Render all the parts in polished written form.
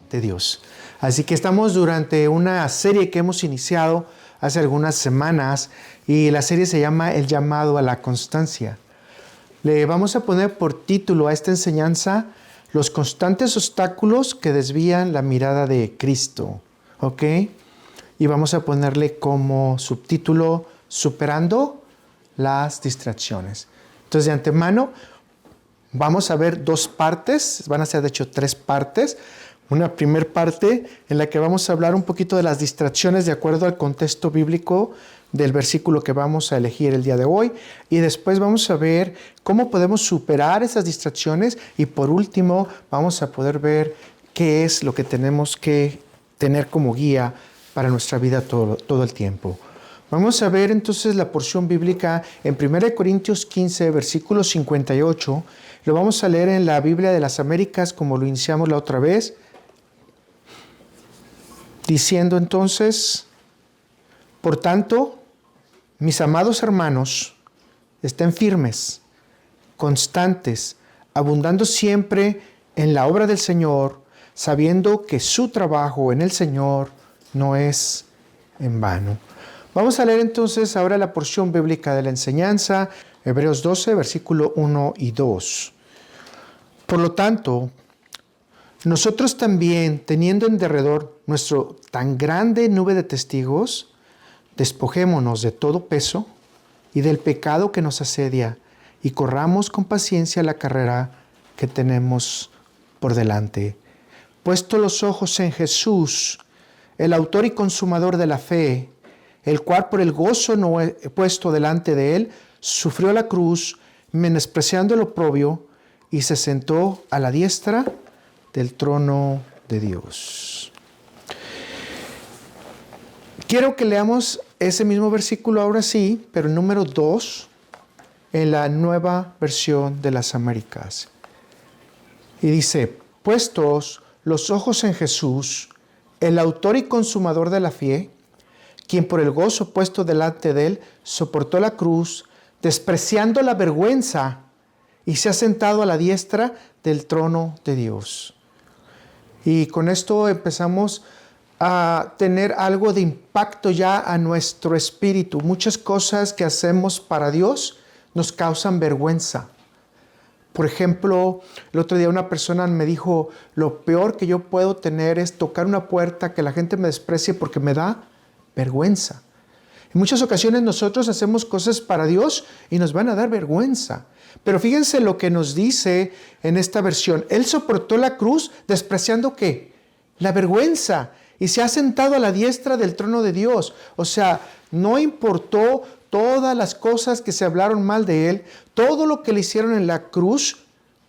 De Dios. Así que estamos durante una serie que hemos iniciado hace algunas semanas y la serie se llama El llamado a la constancia. Le vamos a poner por título a esta enseñanza Los constantes obstáculos que desvían la mirada de Cristo. ¿Ok? Y vamos a ponerle como subtítulo Superando las distracciones. Entonces, de antemano, vamos a ver dos partes, van a ser de hecho 3 partes. Una primera parte en la que vamos a hablar un poquito de las distracciones de acuerdo al contexto bíblico del versículo que vamos a elegir el día de hoy. Y después vamos a ver cómo podemos superar esas distracciones. Y por último, vamos a poder ver qué es lo que tenemos que tener como guía para nuestra vida todo el tiempo. Vamos a ver entonces la porción bíblica en 1 Corintios 15, versículo 58. Lo vamos a leer en la Biblia de las Américas como lo iniciamos la otra vez. Diciendo entonces, por tanto, mis amados hermanos, estén firmes, constantes, abundando siempre en la obra del Señor, sabiendo que su trabajo en el Señor no es en vano. Vamos a leer entonces ahora la porción bíblica de la enseñanza, Hebreos 12, versículo 1 y 2. Por lo tanto, nosotros también, teniendo en derredor nuestro tan grande nube de testigos, despojémonos de todo peso y del pecado que nos asedia y corramos con paciencia la carrera que tenemos por delante. Puesto los ojos en Jesús, el autor y consumador de la fe, el cual por el gozo no puesto delante de él, sufrió la cruz, menospreciando el oprobio, y se sentó a la diestra del trono de Dios. Quiero que leamos ese mismo versículo ahora sí, pero el número 2, en la nueva versión de las Américas. Y dice, puestos los ojos en Jesús, el autor y consumador de la fe, quien por el gozo puesto delante de él soportó la cruz, despreciando la vergüenza, y se ha sentado a la diestra del trono de Dios. Y con esto empezamos a tener algo de impacto ya a nuestro espíritu. Muchas cosas que hacemos para Dios nos causan vergüenza. Por ejemplo, el otro día una persona me dijo, lo peor que yo puedo tener es tocar una puerta que la gente me desprecie porque me da vergüenza. En muchas ocasiones nosotros hacemos cosas para Dios y nos van a dar vergüenza. Pero fíjense lo que nos dice en esta versión. Él soportó la cruz despreciando ¿qué? La vergüenza. Y se ha sentado a la diestra del trono de Dios. O sea, no importó todas las cosas que se hablaron mal de él, todo lo que le hicieron en la cruz,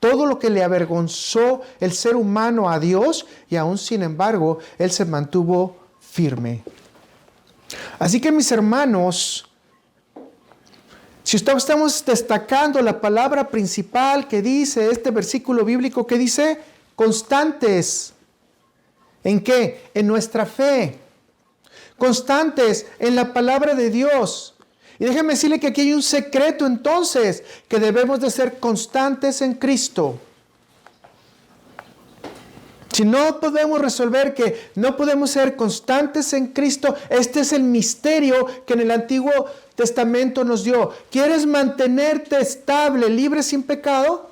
todo lo que le avergonzó el ser humano a Dios, y aún sin embargo, él se mantuvo firme. Así que mis hermanos, si estamos destacando la palabra principal que dice este versículo bíblico, que dice constantes. ¿En qué? En nuestra fe. Constantes en la palabra de Dios. Y déjeme decirle que aquí hay un secreto entonces, que debemos de ser constantes en Cristo. Si no podemos resolver que no podemos ser constantes en Cristo, este es el misterio que en el Antiguo Testamento nos dio. ¿Quieres mantenerte estable, libre, sin pecado?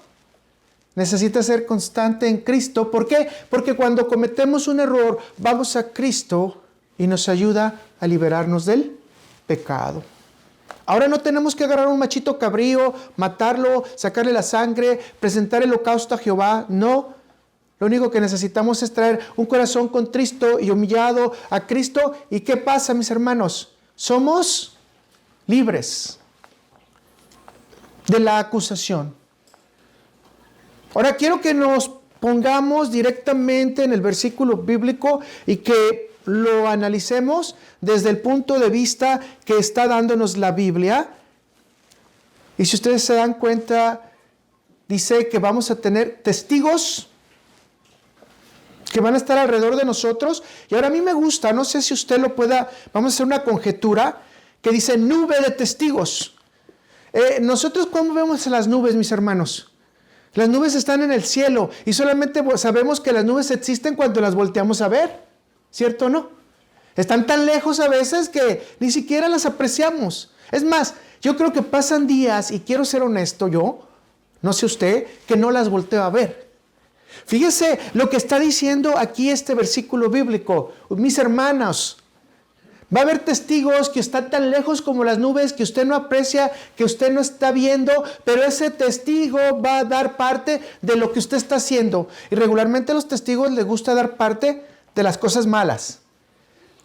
Necesitas ser constante en Cristo. ¿Por qué? Porque cuando cometemos un error, vamos a Cristo y nos ayuda a liberarnos del pecado. Ahora no tenemos que agarrar un machito cabrío, matarlo, sacarle la sangre, presentar el holocausto a Jehová. No. Lo único que necesitamos es traer un corazón contristo y humillado a Cristo. ¿Y qué pasa, mis hermanos? Somos libres de la acusación. Ahora quiero que nos pongamos directamente en el versículo bíblico y que lo analicemos desde el punto de vista que está dándonos la Biblia. Y si ustedes se dan cuenta, dice que vamos a tener testigos que van a estar alrededor de nosotros. Y ahora a mí me gusta, no sé si usted lo pueda, vamos a hacer una conjetura que dice nube de testigos. Nosotros, ¿cómo vemos las nubes, mis hermanos? Las nubes están en el cielo y solamente sabemos que las nubes existen cuando las volteamos a ver, ¿cierto o no? Están tan lejos a veces que ni siquiera las apreciamos. Es más, yo creo que pasan días, y quiero ser honesto yo, no sé usted, que no las volteo a ver. Fíjese lo que está diciendo aquí este versículo bíblico. Mis hermanos, va a haber testigos que están tan lejos como las nubes que usted no aprecia, que usted no está viendo, pero ese testigo va a dar parte de lo que usted está haciendo. Y regularmente a los testigos les gusta dar parte de las cosas malas.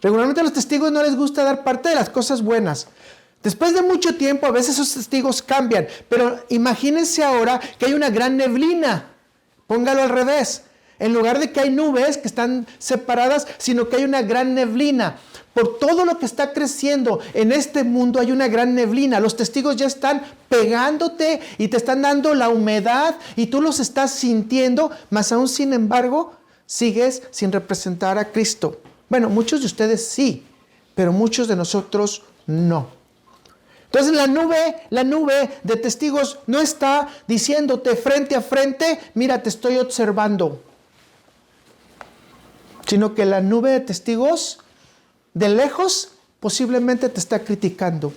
Regularmente a los testigos no les gusta dar parte de las cosas buenas. Después de mucho tiempo, a veces esos testigos cambian, pero imagínense ahora que hay una gran neblina. Póngalo al revés. En lugar de que hay nubes que están separadas, sino que hay una gran neblina. Por todo lo que está creciendo en este mundo hay una gran neblina. Los testigos ya están pegándote y te están dando la humedad y tú los estás sintiendo, mas aún sin embargo sigues sin representar a Cristo. Bueno, muchos de ustedes sí, pero muchos de nosotros no. Entonces la nube de testigos no está diciéndote frente a frente, mira, te estoy observando. Sino que la nube de testigos de lejos posiblemente te está criticando.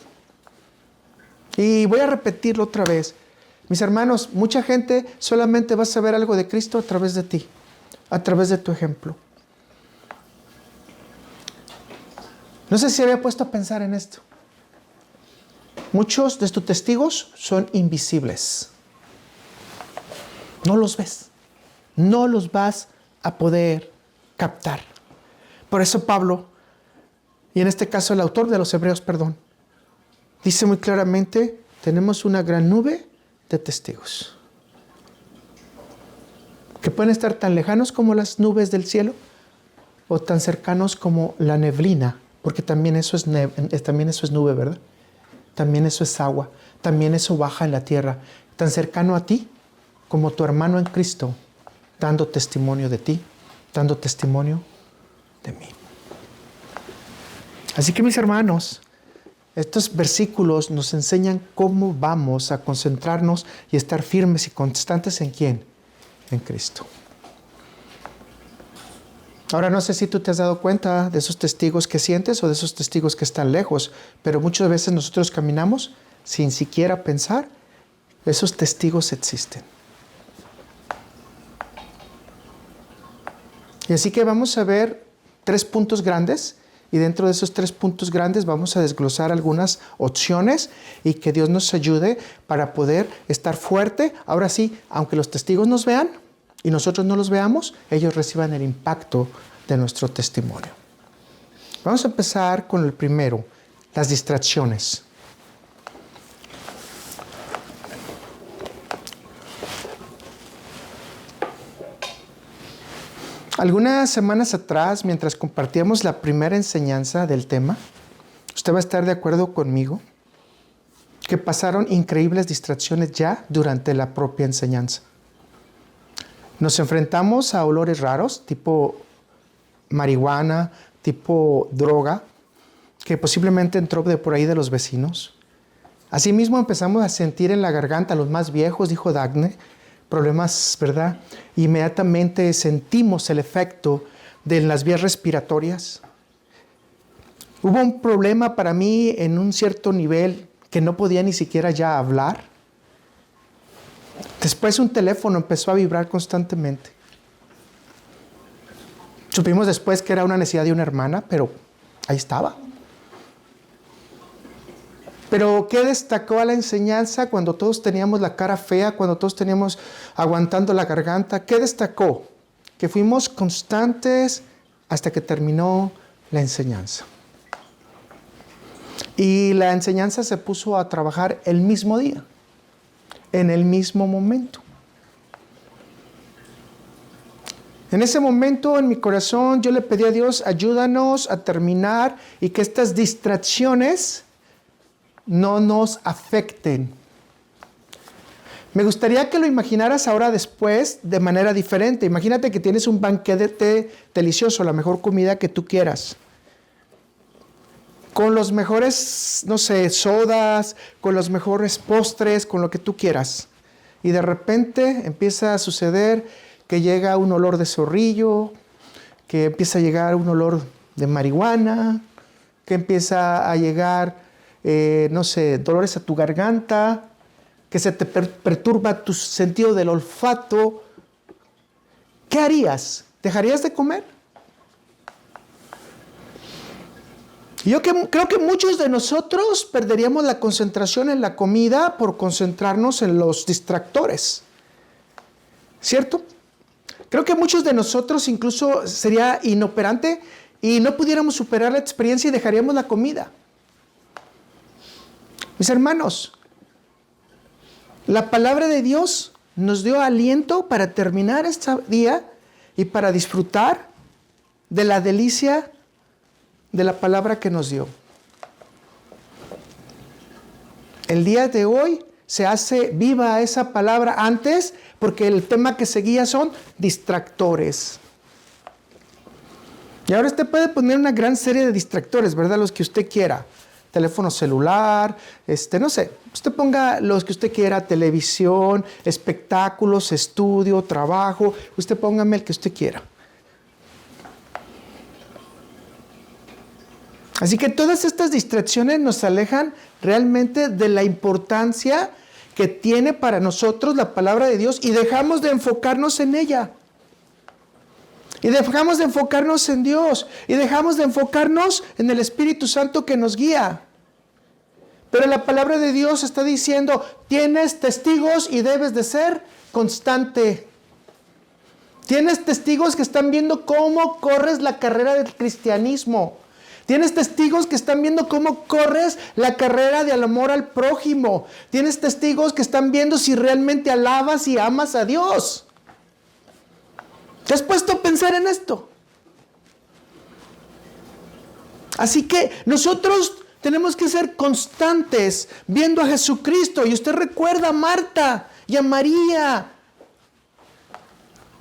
Y voy a repetirlo otra vez. Mis hermanos, mucha gente solamente va a saber algo de Cristo a través de ti, a través de tu ejemplo. No sé si había puesto a pensar en esto. Muchos de tus testigos son invisibles. No los ves. No los vas a poder captar. Por eso Pablo, y en este caso el autor de los Hebreos, dice muy claramente, tenemos una gran nube de testigos. Que pueden estar tan lejanos como las nubes del cielo o tan cercanos como la neblina, porque también eso es nube, ¿verdad? También eso es agua, también eso baja en la tierra, tan cercano a ti como tu hermano en Cristo, dando testimonio de ti, dando testimonio de mí. Así que mis hermanos, estos versículos nos enseñan cómo vamos a concentrarnos y estar firmes y constantes ¿en quién? En Cristo. Ahora no sé si tú te has dado cuenta de esos testigos que sientes o de esos testigos que están lejos, pero muchas veces nosotros caminamos sin siquiera pensar, esos testigos existen. Y así que vamos a ver 3 puntos grandes y dentro de esos 3 puntos grandes vamos a desglosar algunas opciones y que Dios nos ayude para poder estar fuerte. Ahora sí, aunque los testigos nos vean y nosotros no los veamos, ellos reciban el impacto de nuestro testimonio. Vamos a empezar con el primero, las distracciones. Algunas semanas atrás, mientras compartíamos la primera enseñanza del tema, usted va a estar de acuerdo conmigo que pasaron increíbles distracciones ya durante la propia enseñanza. Nos enfrentamos a olores raros, tipo marihuana, tipo droga, que posiblemente entró de por ahí de los vecinos. Asimismo empezamos a sentir en la garganta, los más viejos, dijo Dagne, problemas, ¿verdad? Inmediatamente sentimos el efecto de las vías respiratorias. Hubo un problema para mí en un cierto nivel que no podía ni siquiera ya hablar. Después un teléfono empezó a vibrar constantemente. Supimos después que era una necesidad de una hermana, pero ahí estaba. Pero ¿qué destacó a la enseñanza cuando todos teníamos la cara fea, cuando todos teníamos aguantando la garganta? ¿Qué destacó? Que fuimos constantes hasta que terminó la enseñanza. Y la enseñanza se puso a trabajar el mismo día, en el mismo momento. En ese momento, en mi corazón, yo le pedí a Dios, ayúdanos a terminar y que estas distracciones no nos afecten. Me gustaría que lo imaginaras ahora después de manera diferente. Imagínate que tienes un banquete delicioso, la mejor comida que tú quieras. Con los mejores, no sé, sodas, con los mejores postres, con lo que tú quieras. Y de repente empieza a suceder que llega un olor de zorrillo, que empieza a llegar un olor de marihuana, que empieza a llegar, no sé, dolores a tu garganta, que se te perturba tu sentido del olfato. ¿Qué harías? ¿Dejarías de comer? Yo creo que muchos de nosotros perderíamos la concentración en la comida por concentrarnos en los distractores. ¿Cierto? Creo que muchos de nosotros incluso sería inoperante y no pudiéramos superar la experiencia y dejaríamos la comida. Mis hermanos, la palabra de Dios nos dio aliento para terminar este día y para disfrutar de la delicia de la palabra que nos dio. El día de hoy se hace viva esa palabra antes porque el tema que seguía son distractores. Y ahora usted puede poner una gran serie de distractores, ¿verdad? Los que usted quiera. Teléfono celular, no sé. Usted ponga los que usted quiera, televisión, espectáculos, estudio, trabajo. Usted póngame el que usted quiera. Así que todas estas distracciones nos alejan realmente de la importancia que tiene para nosotros la palabra de Dios y dejamos de enfocarnos en ella. Y dejamos de enfocarnos en Dios. Y dejamos de enfocarnos en el Espíritu Santo que nos guía. Pero la palabra de Dios está diciendo, tienes testigos y debes de ser constante. Tienes testigos que están viendo cómo corres la carrera del cristianismo. Tienes testigos que están viendo cómo corres la carrera del amor al prójimo. Tienes testigos que están viendo si realmente alabas y amas a Dios. ¿Te has puesto a pensar en esto? Así que nosotros tenemos que ser constantes viendo a Jesucristo. Y usted recuerda a Marta y a María.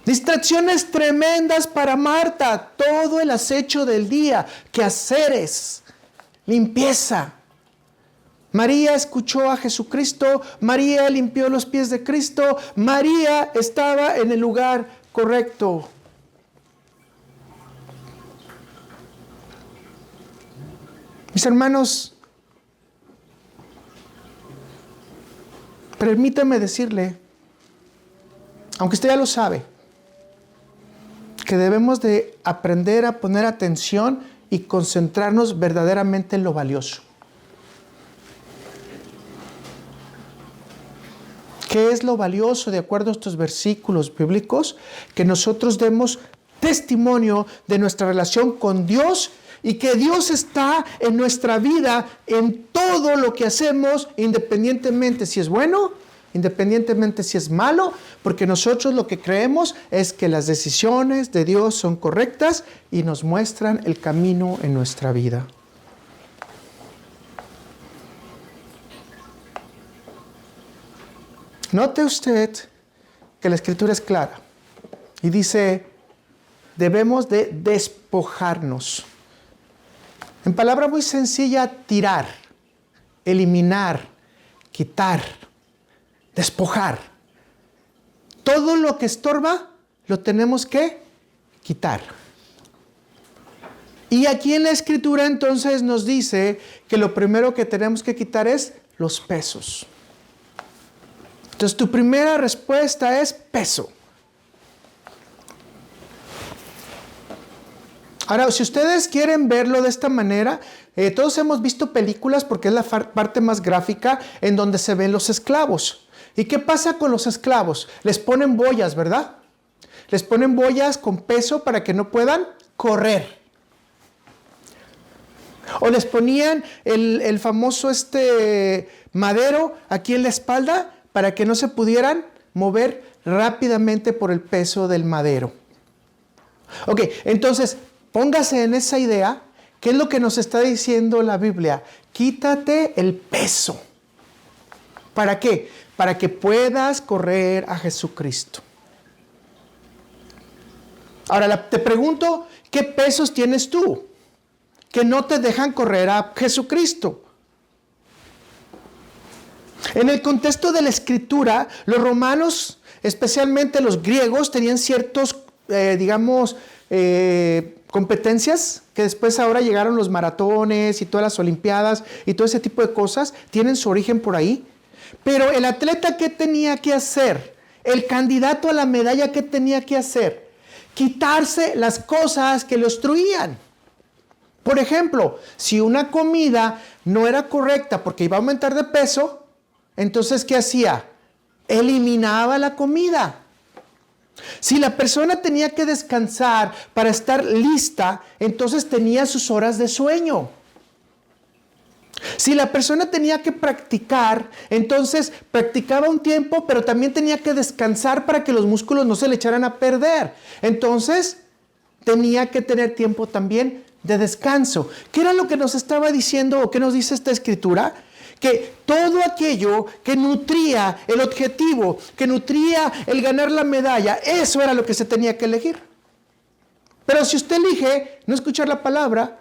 Distracciones tremendas para Marta. Todo el acecho del día. Quehaceres. Limpieza. María escuchó a Jesucristo. María limpió los pies de Cristo. María estaba en el lugar correcto. Mis hermanos, permítame decirle, aunque usted ya lo sabe, que debemos de aprender a poner atención y concentrarnos verdaderamente en lo valioso. ¿Qué es lo valioso de acuerdo a estos versículos bíblicos? Que nosotros demos testimonio de nuestra relación con Dios y que Dios está en nuestra vida en todo lo que hacemos, independientemente si es bueno, independientemente si es malo, porque nosotros lo que creemos es que las decisiones de Dios son correctas y nos muestran el camino en nuestra vida. Note usted que la Escritura es clara y dice, debemos de despojarnos. En palabra muy sencilla, tirar, eliminar, quitar, despojar. Todo lo que estorba lo tenemos que quitar. Y aquí en la Escritura entonces nos dice que lo primero que tenemos que quitar es los pesos. Entonces tu primera respuesta es peso. Ahora, si ustedes quieren verlo de esta manera, todos hemos visto películas porque es la parte más gráfica en donde se ven los esclavos. ¿Y qué pasa con los esclavos? Les ponen boyas, ¿verdad? Les ponen boyas con peso para que no puedan correr. O les ponían el famoso madero aquí en la espalda para que no se pudieran mover rápidamente por el peso del madero. Ok, entonces póngase en esa idea. ¿Qué es lo que nos está diciendo la Biblia? Quítate el peso. ¿Para qué? Para que puedas correr a Jesucristo. Ahora te pregunto, ¿qué pesos tienes tú que no te dejan correr a Jesucristo? En el contexto de la Escritura, los romanos, especialmente los griegos, tenían ciertos, competencias que después ahora llegaron los maratones y todas las olimpiadas y todo ese tipo de cosas, tienen su origen por ahí. Pero el atleta, ¿qué tenía que hacer? El candidato a la medalla, ¿qué tenía que hacer? Quitarse las cosas que lo obstruían. Por ejemplo, si una comida no era correcta porque iba a aumentar de peso, entonces, ¿qué hacía? Eliminaba la comida. Si la persona tenía que descansar para estar lista, entonces tenía sus horas de sueño. Si la persona tenía que practicar, entonces practicaba un tiempo, pero también tenía que descansar para que los músculos no se le echaran a perder. Entonces, tenía que tener tiempo también de descanso. ¿Qué era lo que nos estaba diciendo o qué nos dice esta escritura? Que todo aquello que nutría el objetivo, que nutría el ganar la medalla, eso era lo que se tenía que elegir. Pero si usted elige no escuchar la palabra,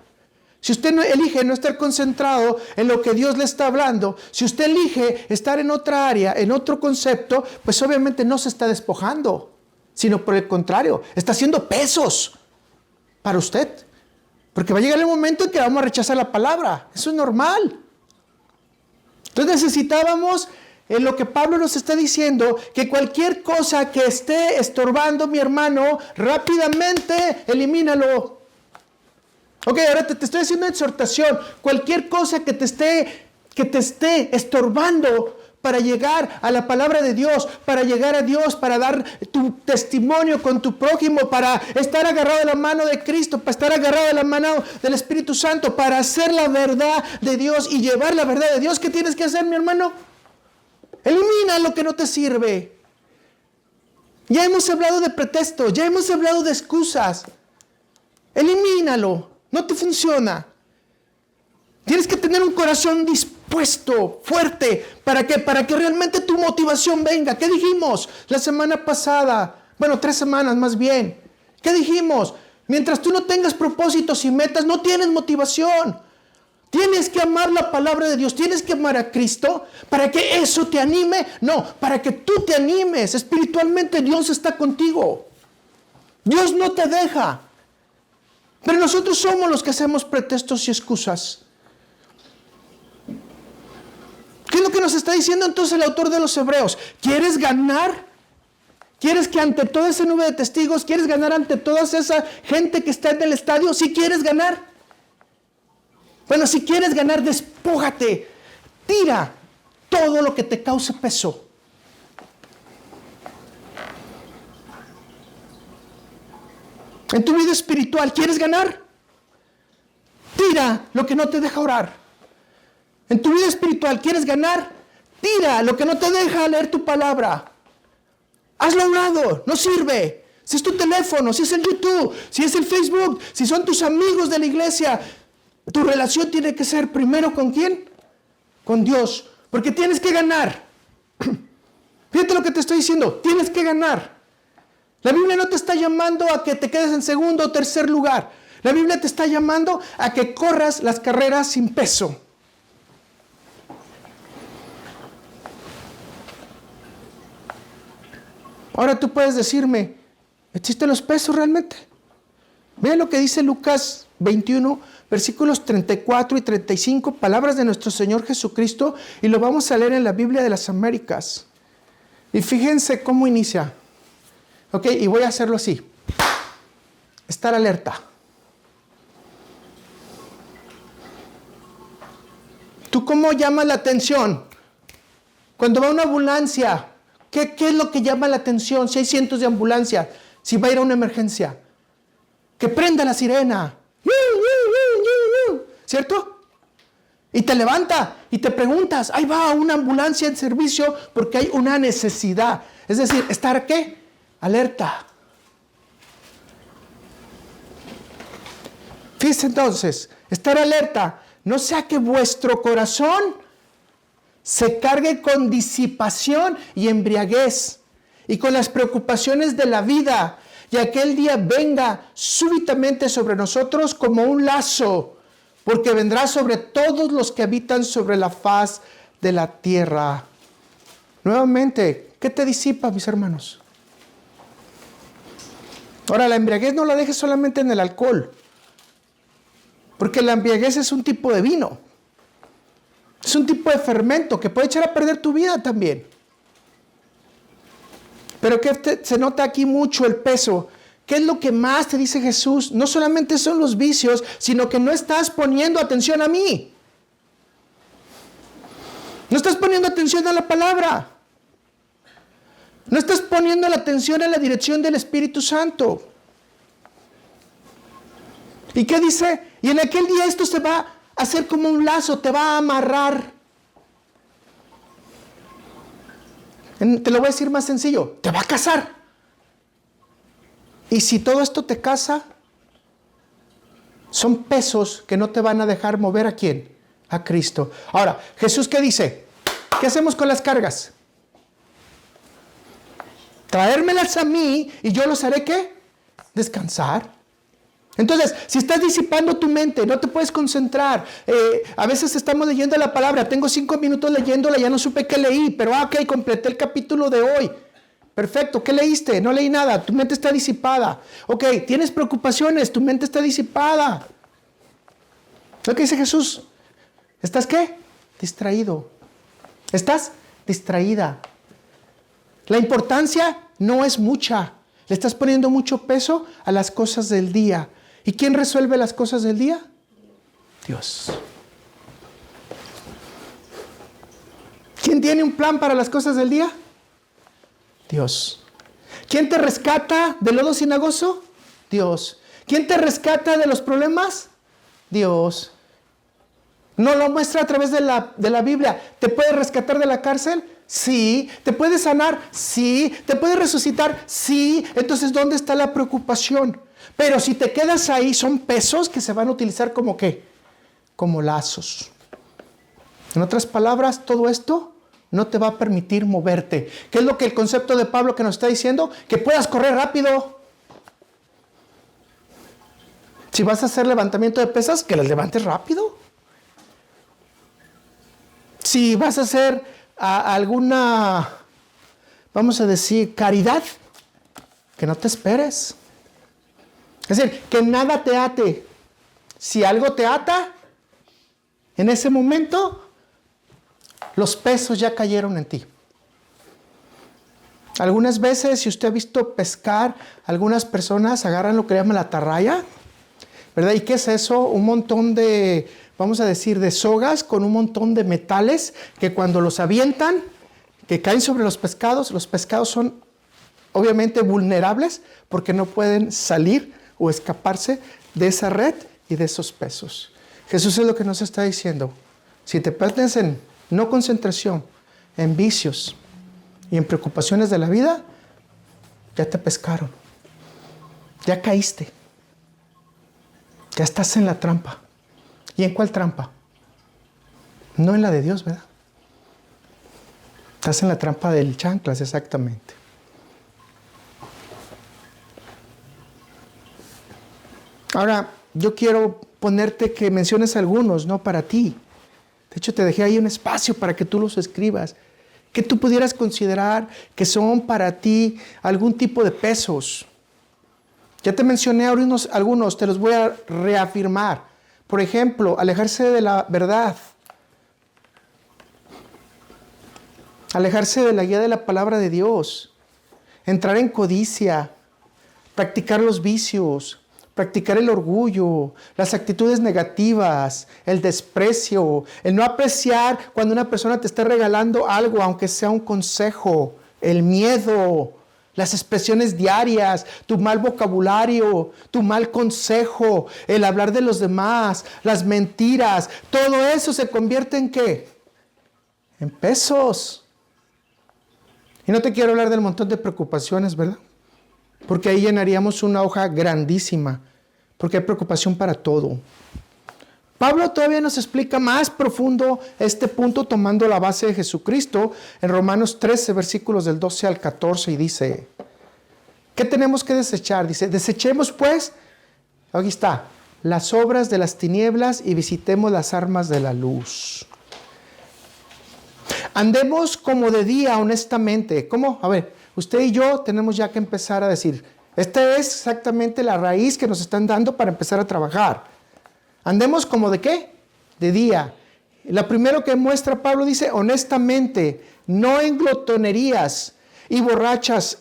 si usted elige no estar concentrado en lo que Dios le está hablando, si usted elige estar en otra área, en otro concepto, pues obviamente no se está despojando, sino por el contrario, está haciendo pesos para usted. Porque va a llegar el momento en que vamos a rechazar la palabra. Eso es normal. Entonces necesitábamos, en lo que Pablo nos está diciendo, que cualquier cosa que esté estorbando, mi hermano, rápidamente elimínalo. Ok, ahora te estoy haciendo una exhortación. Cualquier cosa que te esté estorbando para llegar a la palabra de Dios, para llegar a Dios, para dar tu testimonio con tu prójimo, para estar agarrado de la mano de Cristo, para estar agarrado de la mano del Espíritu Santo, para hacer la verdad de Dios y llevar la verdad de Dios. ¿Qué tienes que hacer, mi hermano? Elimina lo que no te sirve. Ya hemos hablado de pretextos, ya hemos hablado de excusas. Elimínalo. No te funciona. Tienes que tener un corazón dispuesto, fuerte. ¿Para qué? Para que realmente tu motivación venga. ¿Qué dijimos la semana pasada? Bueno, 3 semanas más bien. ¿Qué dijimos? Mientras tú no tengas propósitos y metas, no tienes motivación. Tienes que amar la palabra de Dios. Tienes que amar a Cristo para que eso te anime. No, para que tú te animes. Espiritualmente Dios está contigo. Dios no te deja. Pero nosotros somos los que hacemos pretextos y excusas. ¿Qué es lo que nos está diciendo entonces el autor de los Hebreos? ¿Quieres ganar? ¿Quieres que ante toda esa nube de testigos, quieres ganar ante toda esa gente que está en el estadio? ¿Sí quieres ganar? Bueno, si quieres ganar, despójate. Tira todo lo que te cause peso. En tu vida espiritual, ¿quieres ganar? Tira lo que no te deja orar. En tu vida espiritual, ¿quieres ganar? Tira lo que no te deja leer tu palabra. Hazlo a un lado, no sirve. Si es tu teléfono, si es el YouTube, si es el Facebook, si son tus amigos de la iglesia, tu relación tiene que ser primero ¿con quién? Con Dios. Porque tienes que ganar. Fíjate lo que te estoy diciendo, tienes que ganar. La Biblia no te está llamando a que te quedes en segundo o tercer lugar. La Biblia te está llamando a que corras las carreras sin peso. Ahora tú puedes decirme, ¿existen los pesos realmente? Vean lo que dice Lucas 21, versículos 34 y 35, palabras de nuestro Señor Jesucristo, y lo vamos a leer en la Biblia de las Américas. Y fíjense cómo inicia. Ok, y voy a hacerlo así. Estar alerta. ¿Tú cómo llamas la atención? Cuando va una ambulancia, ¿qué es lo que llama la atención? Si hay cientos de ambulancias, si va a ir a una emergencia, que prenda la sirena. ¿Cierto? Y te levanta y te preguntas, ahí va una ambulancia en servicio porque hay una necesidad. Es decir, ¿estar qué? Alerta. Fíjense entonces, estar alerta, no sea que vuestro corazón se cargue con disipación y embriaguez y con las preocupaciones de la vida, y aquel día venga súbitamente sobre nosotros como un lazo, porque vendrá sobre todos los que habitan sobre la faz de la tierra. Nuevamente, ¿qué te disipa, mis hermanos? Ahora, la embriaguez no la dejes solamente en el alcohol, porque la embriaguez es un tipo de vino. Es un tipo de fermento que puede echar a perder tu vida también. Pero que se nota aquí mucho el peso. ¿Qué es lo que más te dice Jesús? No solamente son los vicios, sino que no estás poniendo atención a mí. No estás poniendo atención a la palabra. No estás poniendo la atención a la dirección del Espíritu Santo. ¿Y qué dice? Y en aquel día esto se va a hacer como un lazo, te va a amarrar. Te lo voy a decir más sencillo, te va a casar. Y si todo esto te casa, son pesos que no te van a dejar mover ¿a quién? A Cristo. Ahora, Jesús, ¿qué dice? ¿Qué hacemos con las cargas? Traérmelas a mí y yo los haré ¿qué? Descansar. Entonces, si estás disipando tu mente, no te puedes concentrar. A veces estamos leyendo la palabra, tengo 5 minutos leyéndola, ya no supe qué leí, pero ok, completé el capítulo de hoy. Perfecto, ¿qué leíste? No leí nada, tu mente está disipada. Ok, tienes preocupaciones, tu mente está disipada. ¿Lo que dice Jesús? ¿Estás qué? Distraído. ¿Estás? Distraída. La importancia no es mucha. Le estás poniendo mucho peso a las cosas del día. ¿Y quién resuelve las cosas del día? Dios. ¿Quién tiene un plan para las cosas del día? Dios. ¿Quién te rescata del lodo cenagoso? Dios. ¿Quién te rescata de los problemas? Dios. ¿No lo muestra a través de la Biblia? ¿Te puede rescatar de la cárcel? Sí. ¿Te puede sanar? Sí. ¿Te puede resucitar? Sí. Entonces, ¿dónde está la preocupación? Pero si te quedas ahí, son pesos que se van a utilizar como ¿qué? Como lazos. En otras palabras, todo esto no te va a permitir moverte. ¿Qué es lo que el concepto de Pablo que nos está diciendo? Que puedas correr rápido. Si vas a hacer levantamiento de pesas, que las levantes rápido. Si vas a hacer alguna, vamos a decir, caridad, que no te esperes. Es decir, que nada te ate. Si algo te ata, en ese momento, los pesos ya cayeron en ti. Algunas veces, si usted ha visto pescar, algunas personas agarran lo que llaman la atarraya, ¿verdad? ¿Y qué es eso? Un montón de, vamos a decir, de sogas con un montón de metales que cuando los avientan, que caen sobre los pescados son obviamente vulnerables porque no pueden salir o escaparse de esa red y de esos pesos. Jesús es lo que nos está diciendo. Si te pierdes en no concentración, en vicios y en preocupaciones de la vida, ya te pescaron. Ya caíste. Ya estás en la trampa. ¿Y en cuál trampa? No en la de Dios, ¿verdad? Estás en la trampa del chanclas, exactamente. Ahora, yo quiero ponerte que menciones algunos, ¿no? Para ti. De hecho, te dejé ahí un espacio para que tú los escribas. Que tú pudieras considerar que son para ti algún tipo de pesos. Ya te mencioné algunos, te los voy a reafirmar. Por ejemplo, alejarse de la verdad. Alejarse de la guía de la palabra de Dios. Entrar en codicia. Practicar los vicios. Practicar el orgullo, las actitudes negativas, el desprecio, el no apreciar cuando una persona te está regalando algo, aunque sea un consejo, el miedo, las expresiones diarias, tu mal vocabulario, tu mal consejo, el hablar de los demás, las mentiras, todo eso se convierte en ¿qué? En pesos. Y no te quiero hablar del montón de preocupaciones, ¿verdad? Porque ahí llenaríamos una hoja grandísima, porque hay preocupación para todo. Pablo todavía nos explica más profundo este punto tomando la base de Jesucristo en Romanos 13, versículos del 12 al 14 y dice, ¿qué tenemos que desechar? Dice, desechemos pues, aquí está, las obras de las tinieblas y visitemos las armas de la luz. Andemos como de día honestamente. ¿Cómo? A ver, usted y yo tenemos ya que empezar a decir, esta es exactamente la raíz que nos están dando para empezar a trabajar. Andemos como de qué? De día. Lo primero que muestra Pablo dice, honestamente, no en glotonerías y borracheras,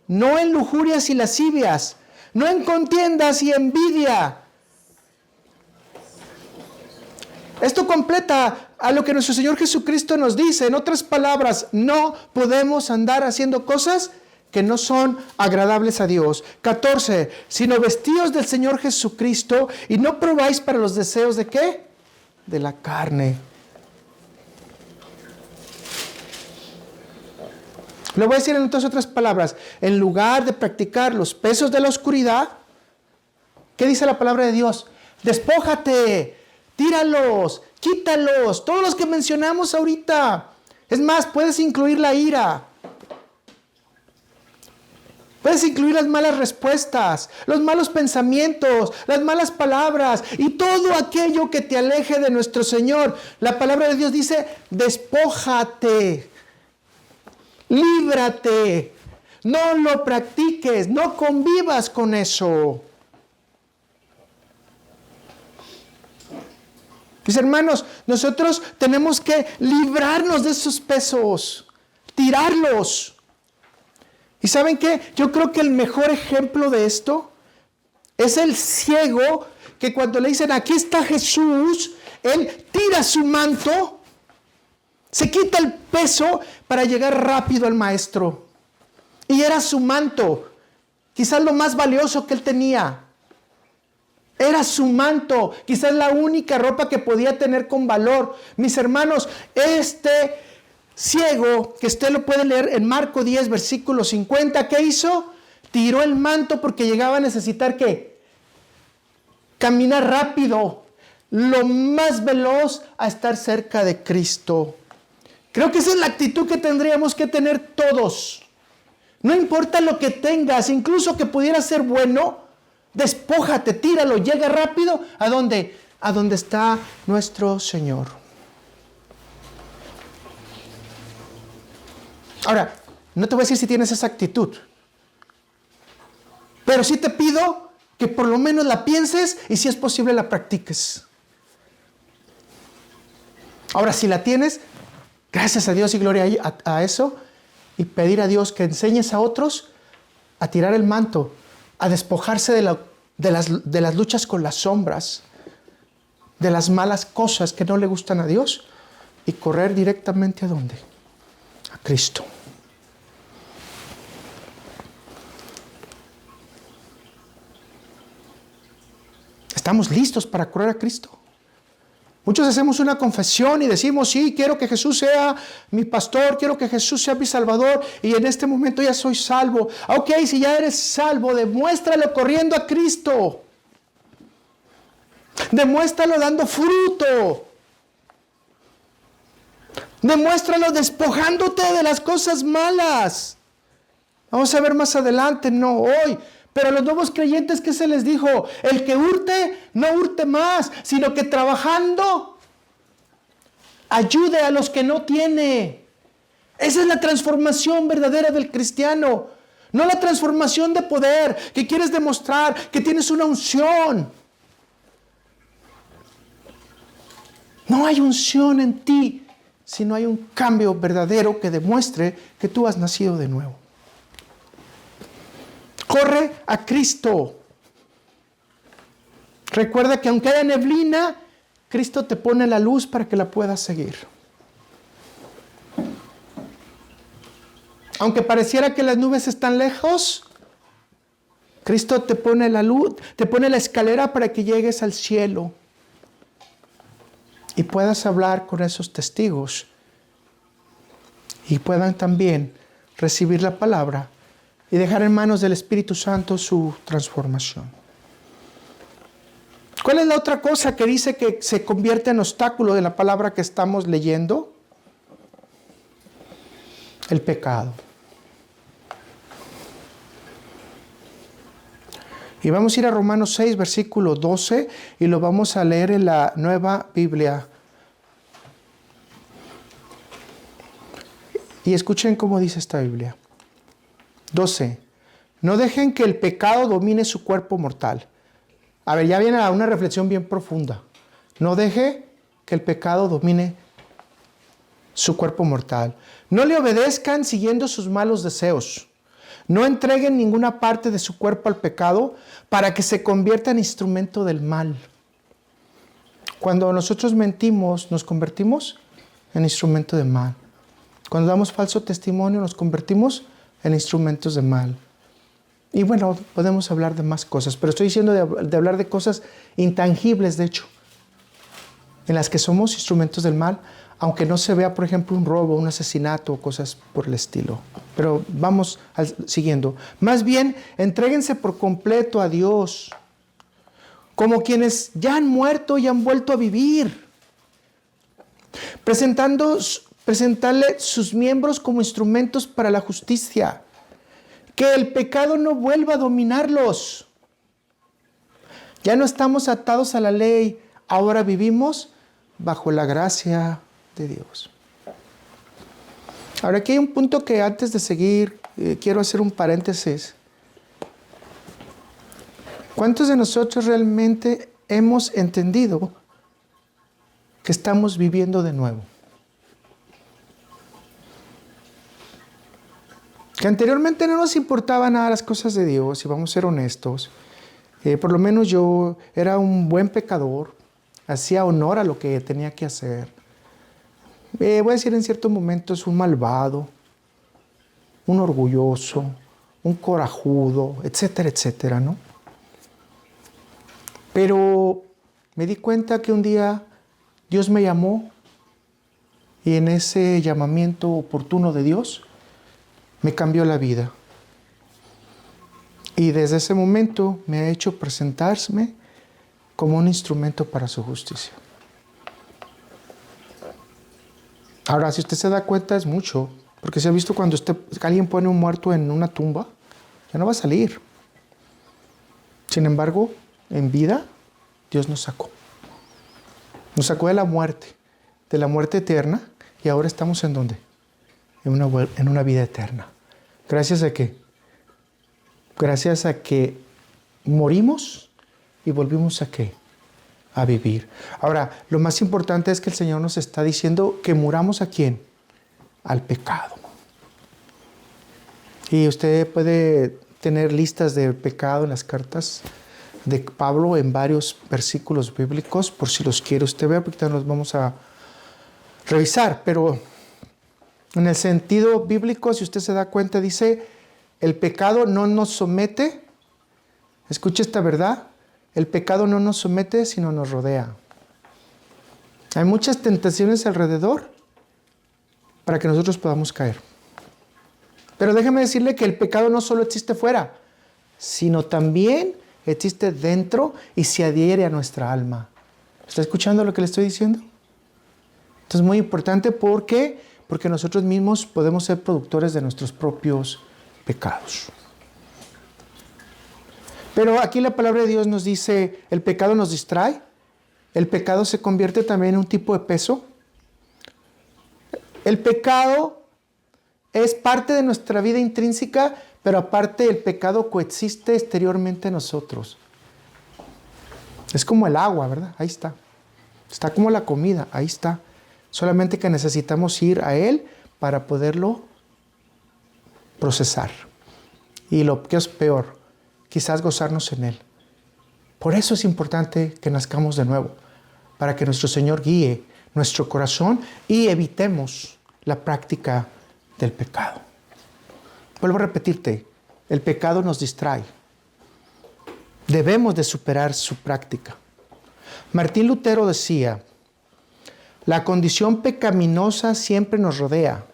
no en lujurias y lascivias, no en contiendas y envidia. Esto completa a lo que nuestro Señor Jesucristo nos dice. En otras palabras, no podemos andar haciendo cosas que no son agradables a Dios. 14, sino vestíos del Señor Jesucristo y no probáis para los deseos de ¿qué? De la carne. Lo voy a decir en otras palabras. En lugar de practicar los pesos de la oscuridad, ¿qué dice la palabra de Dios? Despójate, tíralos, quítalos, todos los que mencionamos ahorita. Es más, puedes incluir la ira. Puedes incluir las malas respuestas, los malos pensamientos, las malas palabras y todo aquello que te aleje de nuestro Señor. La palabra de Dios dice, despójate, líbrate, no lo practiques, no convivas con eso. Mis hermanos, nosotros tenemos que librarnos de esos pesos, tirarlos. ¿Y saben qué? Yo creo que el mejor ejemplo de esto es el ciego que cuando le dicen, aquí está Jesús, él tira su manto, se quita el peso para llegar rápido al maestro. Y era su manto, quizás lo más valioso que él tenía. Era su manto, quizás la única ropa que podía tener con valor. Mis hermanos, este ciego, que usted lo puede leer en Marcos 10, versículo 50, ¿qué hizo? Tiró el manto porque llegaba a necesitar ¿qué? Caminar rápido, lo más veloz a estar cerca de Cristo. Creo que esa es la actitud que tendríamos que tener todos. No importa lo que tengas, incluso que pudiera ser bueno, despójate, tíralo, llega rápido. ¿A dónde? A donde está nuestro Señor. Ahora, no te voy a decir si tienes esa actitud, pero sí te pido que por lo menos la pienses y si es posible la practiques. Ahora, si la tienes, gracias a Dios y gloria a eso, y pedir a Dios que enseñes a otros a tirar el manto, a despojarse de las luchas con las sombras, de las malas cosas que no le gustan a Dios y correr directamente ¿a dónde? A Cristo. ¿Estamos listos para correr a Cristo? Muchos hacemos una confesión y decimos, sí, quiero que Jesús sea mi pastor, quiero que Jesús sea mi salvador y en este momento ya soy salvo. Ok, si ya eres salvo, demuéstralo corriendo a Cristo. Demuéstralo dando fruto. Demuéstralo despojándote de las cosas malas. Vamos a ver más adelante, no hoy. Pero a los nuevos creyentes, ¿qué se les dijo? El que hurte, no hurte más, sino que trabajando ayude a los que no tiene. Esa es la transformación verdadera del cristiano. No la transformación de poder, que quieres demostrar que tienes una unción. No hay unción en ti, sino hay un cambio verdadero que demuestre que tú has nacido de nuevo. Corre a Cristo. Recuerda que aunque haya neblina, Cristo te pone la luz para que la puedas seguir. Aunque pareciera que las nubes están lejos, Cristo te pone la luz, te pone la escalera para que llegues al cielo y puedas hablar con esos testigos y puedan también recibir la palabra y dejar en manos del Espíritu Santo su transformación. ¿Cuál es la otra cosa que dice que se convierte en obstáculo de la palabra que estamos leyendo? El pecado. Y vamos a ir a Romanos 6, versículo 12, y lo vamos a leer en la Nueva Biblia. Y escuchen cómo dice esta Biblia. 12. No dejen que el pecado domine su cuerpo mortal. A ver, ya viene una reflexión bien profunda. No deje que el pecado domine su cuerpo mortal. No le obedezcan siguiendo sus malos deseos. No entreguen ninguna parte de su cuerpo al pecado para que se convierta en instrumento del mal. Cuando nosotros mentimos, nos convertimos en instrumento de mal. Cuando damos falso testimonio, nos convertimos en instrumentos de mal. Y bueno, podemos hablar de más cosas, pero estoy diciendo de hablar de cosas intangibles, de hecho, en las que somos instrumentos del mal, aunque no se vea, por ejemplo, un robo, un asesinato o cosas por el estilo. Pero vamos siguiendo. Más bien, entréguense por completo a Dios, como quienes ya han muerto y han vuelto a vivir, presentarle sus miembros como instrumentos para la justicia. Que el pecado no vuelva a dominarlos. Ya no estamos atados a la ley, ahora vivimos bajo la gracia de Dios. Ahora aquí hay un punto que antes de seguir, quiero hacer un paréntesis. ¿Cuántos de nosotros realmente hemos entendido que estamos viviendo de nuevo? Que anteriormente no nos importaba nada las cosas de Dios, y vamos a ser honestos. Por lo menos yo era un buen pecador, hacía honor a lo que tenía que hacer. Voy a decir en ciertos momentos un malvado, un orgulloso, un corajudo, etcétera, etcétera, ¿no? Pero me di cuenta que un día Dios me llamó, y en ese llamamiento oportuno de Dios me cambió la vida. Y desde ese momento me ha hecho presentarme como un instrumento para su justicia. Ahora, si usted se da cuenta, es mucho. Porque se ha visto cuando alguien pone un muerto en una tumba, ya no va a salir. Sin embargo, en vida, Dios nos sacó. Nos sacó de la muerte eterna, y ahora estamos ¿en dónde? En una vida eterna. ¿Gracias a qué? Gracias a que morimos y volvimos ¿a qué? A vivir. Ahora, lo más importante es que el Señor nos está diciendo que muramos ¿a quién? Al pecado. Y usted puede tener listas de pecado en las cartas de Pablo en varios versículos bíblicos, por si los quiere usted ver, porque los vamos a revisar. Pero en el sentido bíblico, si usted se da cuenta, dice, el pecado no nos somete. Escuche esta verdad. El pecado no nos somete, sino nos rodea. Hay muchas tentaciones alrededor para que nosotros podamos caer. Pero déjeme decirle que el pecado no solo existe fuera, sino también existe dentro y se adhiere a nuestra alma. ¿Está escuchando lo que le estoy diciendo? Esto es muy importante porque nosotros mismos podemos ser productores de nuestros propios pecados. Pero aquí la palabra de Dios nos dice, el pecado nos distrae, el pecado se convierte también en un tipo de peso. El pecado es parte de nuestra vida intrínseca, pero aparte el pecado coexiste exteriormente en nosotros. Es como el agua, ¿verdad? Ahí está. Está como la comida, ahí está. Solamente que necesitamos ir a Él para poderlo procesar. Y lo que es peor, quizás gozarnos en Él. Por eso es importante que nazcamos de nuevo, para que nuestro Señor guíe nuestro corazón y evitemos la práctica del pecado. Vuelvo a repetirte, el pecado nos distrae. Debemos de superar su práctica. Martín Lutero decía, la condición pecaminosa siempre nos rodea.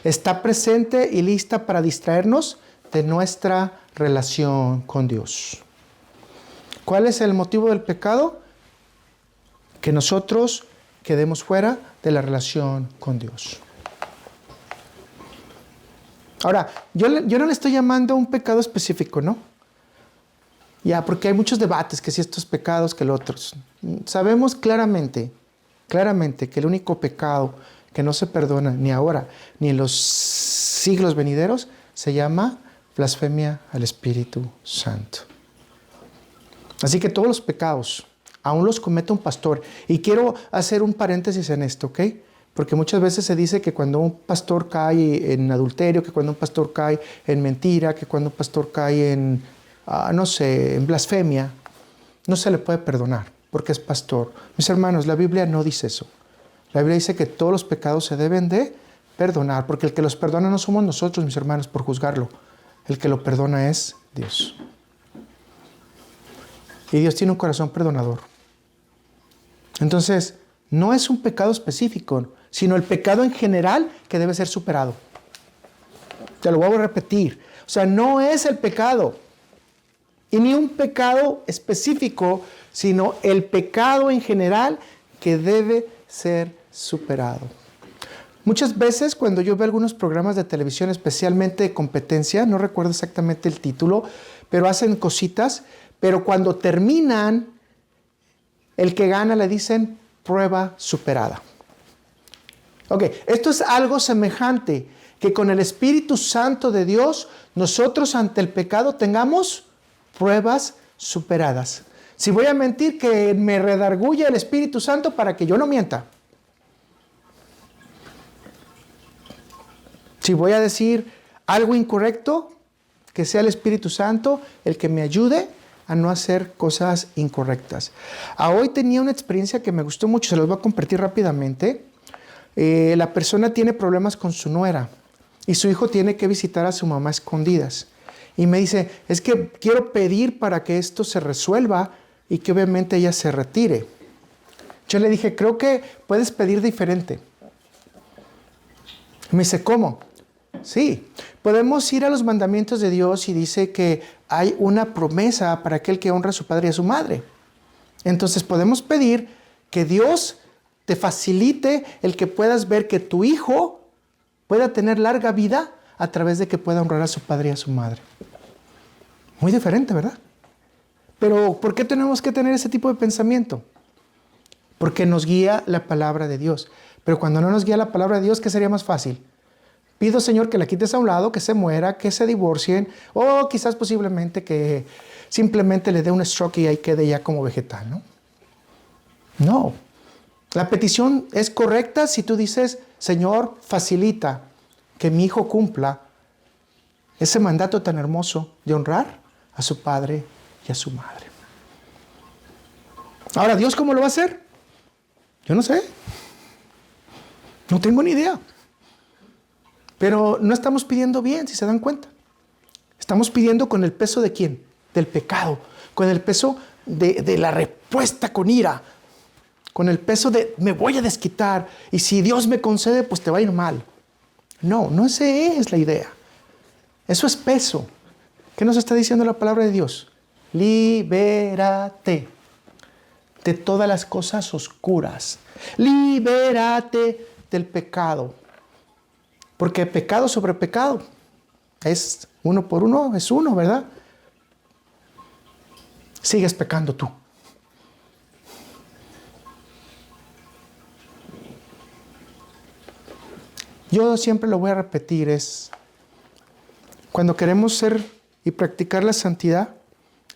Está presente y lista para distraernos de nuestra relación con Dios. ¿Cuál es el motivo del pecado? Que nosotros quedemos fuera de la relación con Dios. Ahora, yo no le estoy llamando un pecado específico, ¿no? Ya, porque hay muchos debates, que si estos pecados, que los otros. Sabemos claramente que el único pecado que no se perdona ni ahora ni en los siglos venideros se llama blasfemia al Espíritu Santo. Así que todos los pecados, aún los comete un pastor. Y quiero hacer un paréntesis en esto, ¿ok? Porque muchas veces se dice que cuando un pastor cae en adulterio, que cuando un pastor cae en mentira, que cuando un pastor cae en, en blasfemia, no se le puede perdonar porque es pastor. Mis hermanos, la Biblia no dice eso. La Biblia dice que todos los pecados se deben de perdonar, porque el que los perdona no somos nosotros, mis hermanos, por juzgarlo. El que lo perdona es Dios. Y Dios tiene un corazón perdonador. Entonces, no es un pecado específico, sino el pecado en general que debe ser superado. Te lo voy a repetir. O sea, no es el pecado. Y ni un pecado específico, sino el pecado en general que debe ser superado. Muchas veces cuando yo veo algunos programas de televisión, especialmente de competencia, no recuerdo exactamente el título, pero hacen cositas, pero cuando terminan, el que gana le dicen prueba superada. Ok, esto es algo semejante, que con el Espíritu Santo de Dios, nosotros ante el pecado tengamos pruebas superadas. Si voy a mentir, que me redarguya el Espíritu Santo para que yo no mienta. Si voy a decir algo incorrecto, que sea el Espíritu Santo el que me ayude a no hacer cosas incorrectas. Hoy tenía una experiencia que me gustó mucho, se los voy a compartir rápidamente. La persona tiene problemas con su nuera y su hijo tiene que visitar a su mamá a escondidas. Y me dice, es que quiero pedir para que esto se resuelva y que obviamente ella se retire. Yo le dije, creo que puedes pedir diferente. Me dice, ¿cómo? Sí, podemos ir a los mandamientos de Dios y dice que hay una promesa para aquel que honra a su padre y a su madre. Entonces podemos pedir que Dios te facilite el que puedas ver que tu hijo pueda tener larga vida a través de que pueda honrar a su padre y a su madre. Muy diferente, ¿verdad? Pero ¿por qué tenemos que tener ese tipo de pensamiento? Porque nos guía la palabra de Dios. Pero cuando no nos guía la palabra de Dios, ¿qué sería más fácil? Pido, Señor, que la quites a un lado, que se muera, que se divorcien, o quizás posiblemente que simplemente le dé un stroke y ahí quede ya como vegetal, ¿no? No. La petición es correcta si tú dices, Señor, facilita que mi hijo cumpla ese mandato tan hermoso de honrar a su padre y a su madre. Ahora, ¿Dios cómo lo va a hacer? Yo no sé. No tengo ni idea. Pero no estamos pidiendo bien, si se dan cuenta. Estamos pidiendo con el peso de ¿quién? Del pecado. Con el peso de la respuesta con ira. Con el peso de me voy a desquitar. Y si Dios me concede, pues te va a ir mal. No, no esa es la idea. Eso es peso. ¿Qué nos está diciendo la palabra de Dios? Libérate de todas las cosas oscuras. Libérate del pecado. Porque pecado sobre pecado es uno por uno, es uno, ¿verdad? Sigues pecando tú. Yo siempre lo voy a repetir, es cuando queremos ser y practicar la santidad,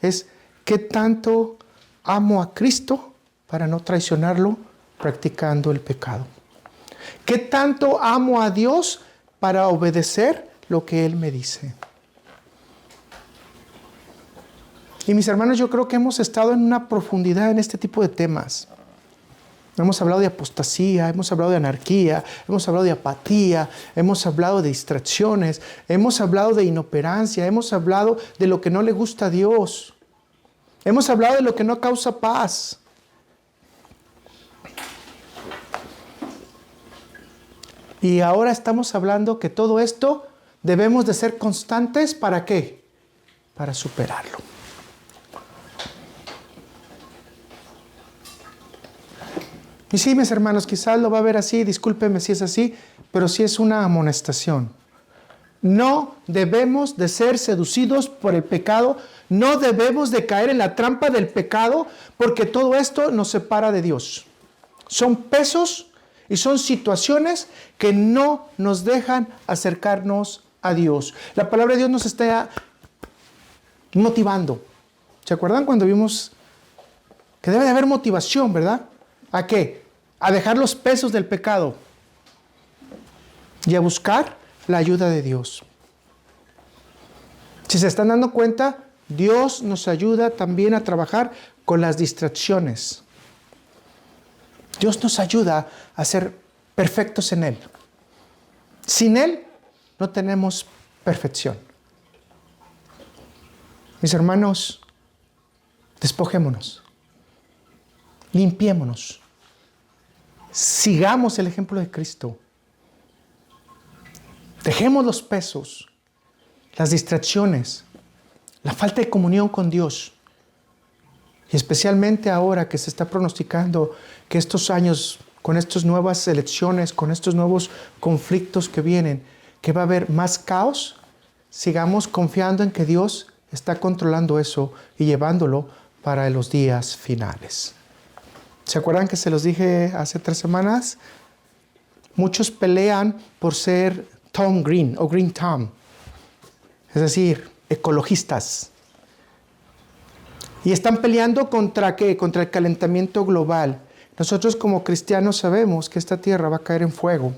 es qué tanto amo a Cristo para no traicionarlo practicando el pecado. ¿Qué tanto amo a Dios para obedecer lo que Él me dice? Y mis hermanos, yo creo que hemos estado en una profundidad en este tipo de temas. Hemos hablado de apostasía, hemos hablado de anarquía, hemos hablado de apatía, hemos hablado de distracciones, hemos hablado de inoperancia, hemos hablado de lo que no le gusta a Dios. Hemos hablado de lo que no causa paz. Y ahora estamos hablando que todo esto debemos de ser constantes, ¿para qué? Para superarlo. Y sí, mis hermanos, quizás lo va a ver así, discúlpeme si es así, pero sí es una amonestación. No debemos de ser seducidos por el pecado, no debemos de caer en la trampa del pecado, porque todo esto nos separa de Dios. Son pesos y son situaciones que no nos dejan acercarnos a Dios. La palabra de Dios nos está motivando. ¿Se acuerdan cuando vimos que debe de haber motivación, verdad? ¿A qué? A dejar los pesos del pecado y a buscar la ayuda de Dios. Si se están dando cuenta, Dios nos ayuda también a trabajar con las distracciones. Dios nos ayuda a ser perfectos en Él. Sin Él no tenemos perfección. Mis hermanos, despojémonos, limpiémonos, sigamos el ejemplo de Cristo. Dejemos los pesos, las distracciones, la falta de comunión con Dios. Y especialmente ahora que se está pronosticando que estos años, con estas nuevas elecciones, con estos nuevos conflictos que vienen, que va a haber más caos, sigamos confiando en que Dios está controlando eso y llevándolo para los días finales. ¿Se acuerdan que se los dije hace 3 semanas? Muchos pelean por ser Tom Green o Green Tom, es decir, ecologistas. Y están peleando ¿contra qué? Contra el calentamiento global. Nosotros como cristianos sabemos que esta tierra va a caer en fuego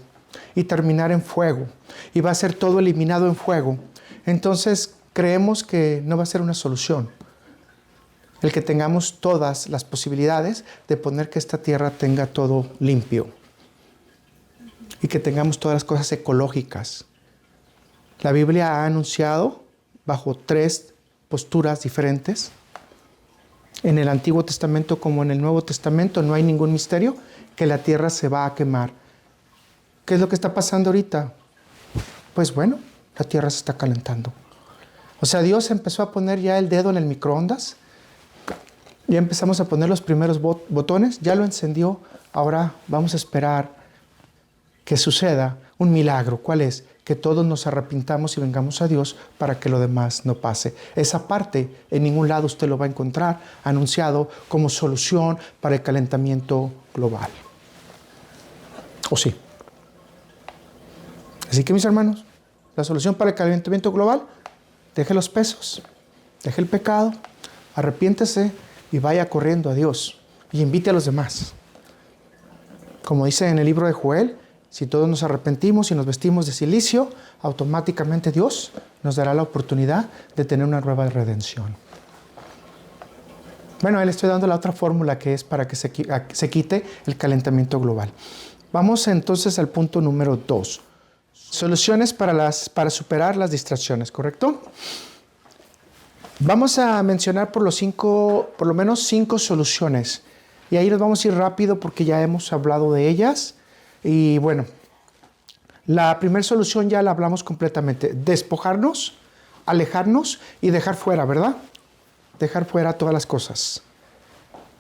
y terminar en fuego y va a ser todo eliminado en fuego. Entonces creemos que no va a ser una solución el que tengamos todas las posibilidades de poner que esta tierra tenga todo limpio y que tengamos todas las cosas ecológicas. La Biblia ha anunciado bajo 3 posturas diferentes. En el Antiguo Testamento como en el Nuevo Testamento no hay ningún misterio que la tierra se va a quemar. ¿Qué es lo que está pasando ahorita? Pues bueno, la tierra se está calentando. O sea, Dios empezó a poner ya el dedo en el microondas. Ya empezamos a poner los primeros botones, ya lo encendió. Ahora vamos a esperar que suceda un milagro. ¿Cuál es? Que todos nos arrepintamos y vengamos a Dios para que lo demás no pase. Esa parte en ningún lado usted lo va a encontrar anunciado como solución para el calentamiento global. ¿O sí? Así que mis hermanos, la solución para el calentamiento global, deje los pesos, deje el pecado, arrepiéntese y vaya corriendo a Dios y invite a los demás. Como dice en el libro de Joel, si todos nos arrepentimos y nos vestimos de silicio, automáticamente Dios nos dará la oportunidad de tener una nueva redención. Bueno, ahí le estoy dando la otra fórmula que es para que se quite el calentamiento global. Vamos entonces al punto número 2. Soluciones para superar las distracciones, ¿correcto? Vamos a mencionar por lo menos 5 soluciones. Y ahí nos vamos a ir rápido porque ya hemos hablado de ellas. Y bueno, la primera solución ya la hablamos completamente. Despojarnos, alejarnos y dejar fuera, ¿verdad? Dejar fuera todas las cosas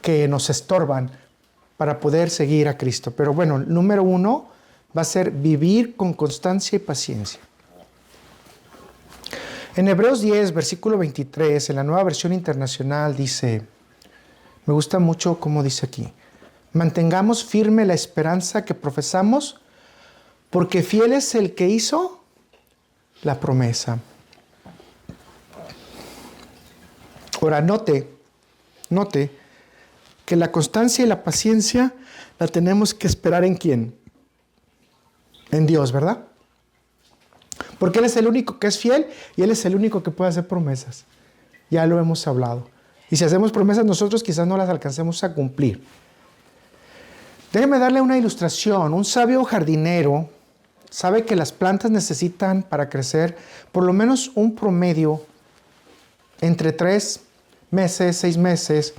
que nos estorban para poder seguir a Cristo. Pero bueno, número 1 va a ser vivir con constancia y paciencia. En Hebreos 10, versículo 23, en la Nueva Versión Internacional dice, me gusta mucho cómo dice aquí, mantengamos firme la esperanza que profesamos, porque fiel es el que hizo la promesa. Ahora, note que la constancia y la paciencia la tenemos que esperar ¿en quién? En Dios, ¿verdad? Porque Él es el único que es fiel y Él es el único que puede hacer promesas. Ya lo hemos hablado. Y si hacemos promesas nosotros quizás no las alcancemos a cumplir. Déjeme darle una ilustración. Un sabio jardinero sabe que las plantas necesitan para crecer por lo menos un promedio entre 3 meses, 6 meses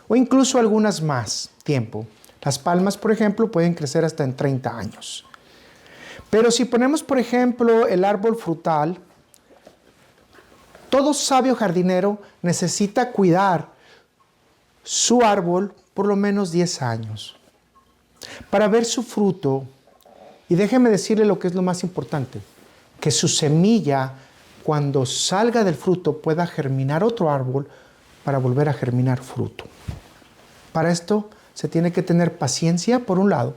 o incluso algunas más tiempo. Las palmas, por ejemplo, pueden crecer hasta en 30 años. Pero si ponemos, por ejemplo, el árbol frutal, todo sabio jardinero necesita cuidar su árbol por lo menos 10 años. para ver su fruto. Y déjeme decirle lo que es lo más importante, que su semilla, cuando salga del fruto, pueda germinar otro árbol para volver a germinar fruto. Para esto se tiene que tener paciencia por un lado,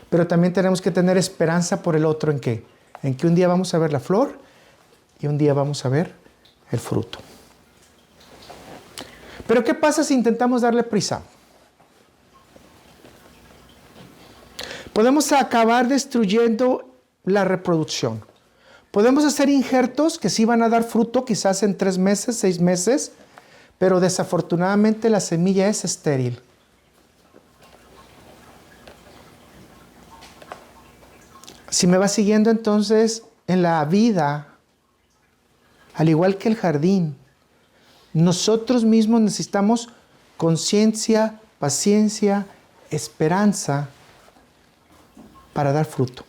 pero también tenemos que tener esperanza por el otro. ¿En qué? En que un día vamos a ver la flor y un día vamos a ver el fruto. Pero ¿qué pasa si intentamos darle prisa? Podemos acabar destruyendo la reproducción. Podemos hacer injertos que sí van a dar fruto, quizás en 3 meses, 6 meses, pero desafortunadamente la semilla es estéril. Si me va siguiendo entonces en la vida, al igual que el jardín, nosotros mismos necesitamos conciencia, paciencia, esperanza para dar fruto.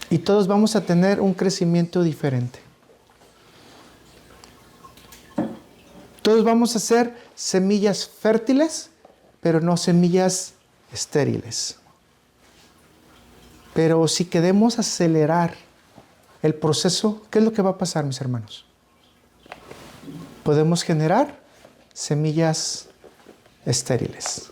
Y todos vamos a tener un crecimiento diferente. Todos vamos a ser semillas fértiles, pero no semillas estériles. Pero si queremos acelerar el proceso, ¿qué es lo que va a pasar, mis hermanos? Podemos generar semillas estériles.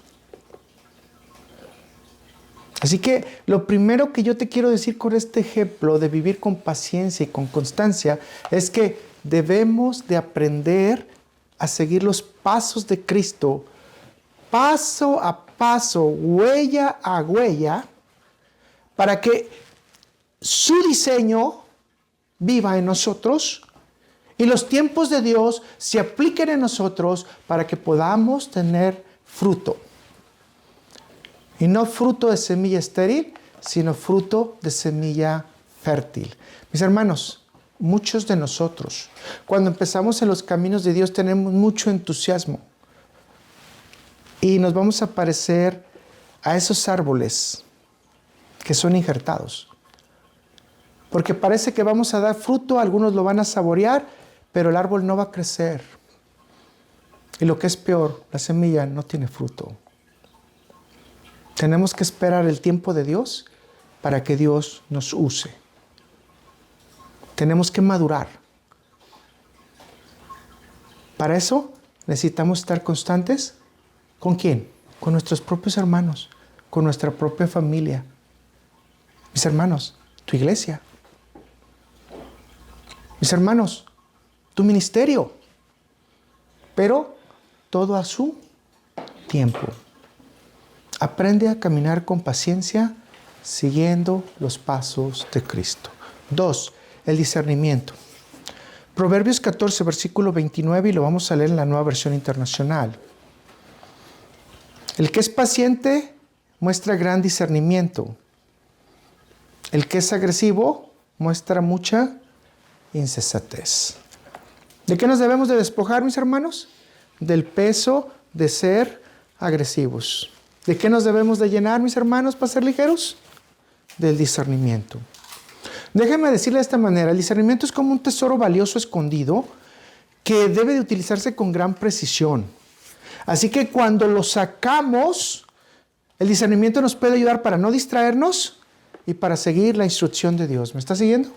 Así que lo primero que yo te quiero decir con este ejemplo de vivir con paciencia y con constancia es que debemos de aprender a seguir los pasos de Cristo, paso a paso, huella a huella, para que su diseño viva en nosotros y los tiempos de Dios se apliquen en nosotros para que podamos tener fruto. Y no fruto de semilla estéril, sino fruto de semilla fértil. Mis hermanos, muchos de nosotros, cuando empezamos en los caminos de Dios, tenemos mucho entusiasmo. Y nos vamos a parecer a esos árboles que son injertados. Porque parece que vamos a dar fruto, algunos lo van a saborear, pero el árbol no va a crecer. Y lo que es peor, la semilla no tiene fruto. Tenemos que esperar el tiempo de Dios para que Dios nos use. Tenemos que madurar. Para eso necesitamos estar constantes. ¿Con quién? Con nuestros propios hermanos, con nuestra propia familia. Mis hermanos, tu iglesia. Mis hermanos, tu ministerio. Pero todo a su tiempo. Aprende a caminar con paciencia siguiendo los pasos de Cristo. 2. El discernimiento. Proverbios 14, versículo 29, y lo vamos a leer en la Nueva Versión Internacional. El que es paciente muestra gran discernimiento. El que es agresivo muestra mucha insensatez. ¿De qué nos debemos de despojar, mis hermanos? Del peso de ser agresivos. ¿De qué nos debemos de llenar, mis hermanos, para ser ligeros? Del discernimiento. Déjenme decirle de esta manera, el discernimiento es como un tesoro valioso escondido que debe de utilizarse con gran precisión. Así que cuando lo sacamos, el discernimiento nos puede ayudar para no distraernos y para seguir la instrucción de Dios. ¿Me está siguiendo?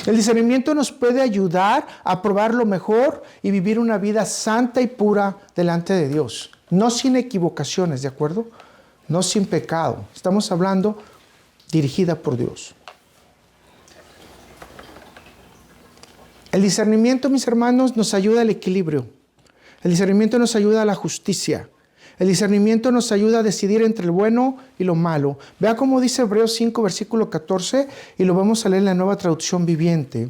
El discernimiento nos puede ayudar a probar lo mejor y vivir una vida santa y pura delante de Dios. No sin equivocaciones, ¿de acuerdo? No sin pecado. Estamos hablando dirigida por Dios. El discernimiento, mis hermanos, nos ayuda al equilibrio. El discernimiento nos ayuda a la justicia. El discernimiento nos ayuda a decidir entre el bueno y lo malo. Vea cómo dice Hebreos 5, versículo 14, y lo vamos a leer en la Nueva Traducción Viviente.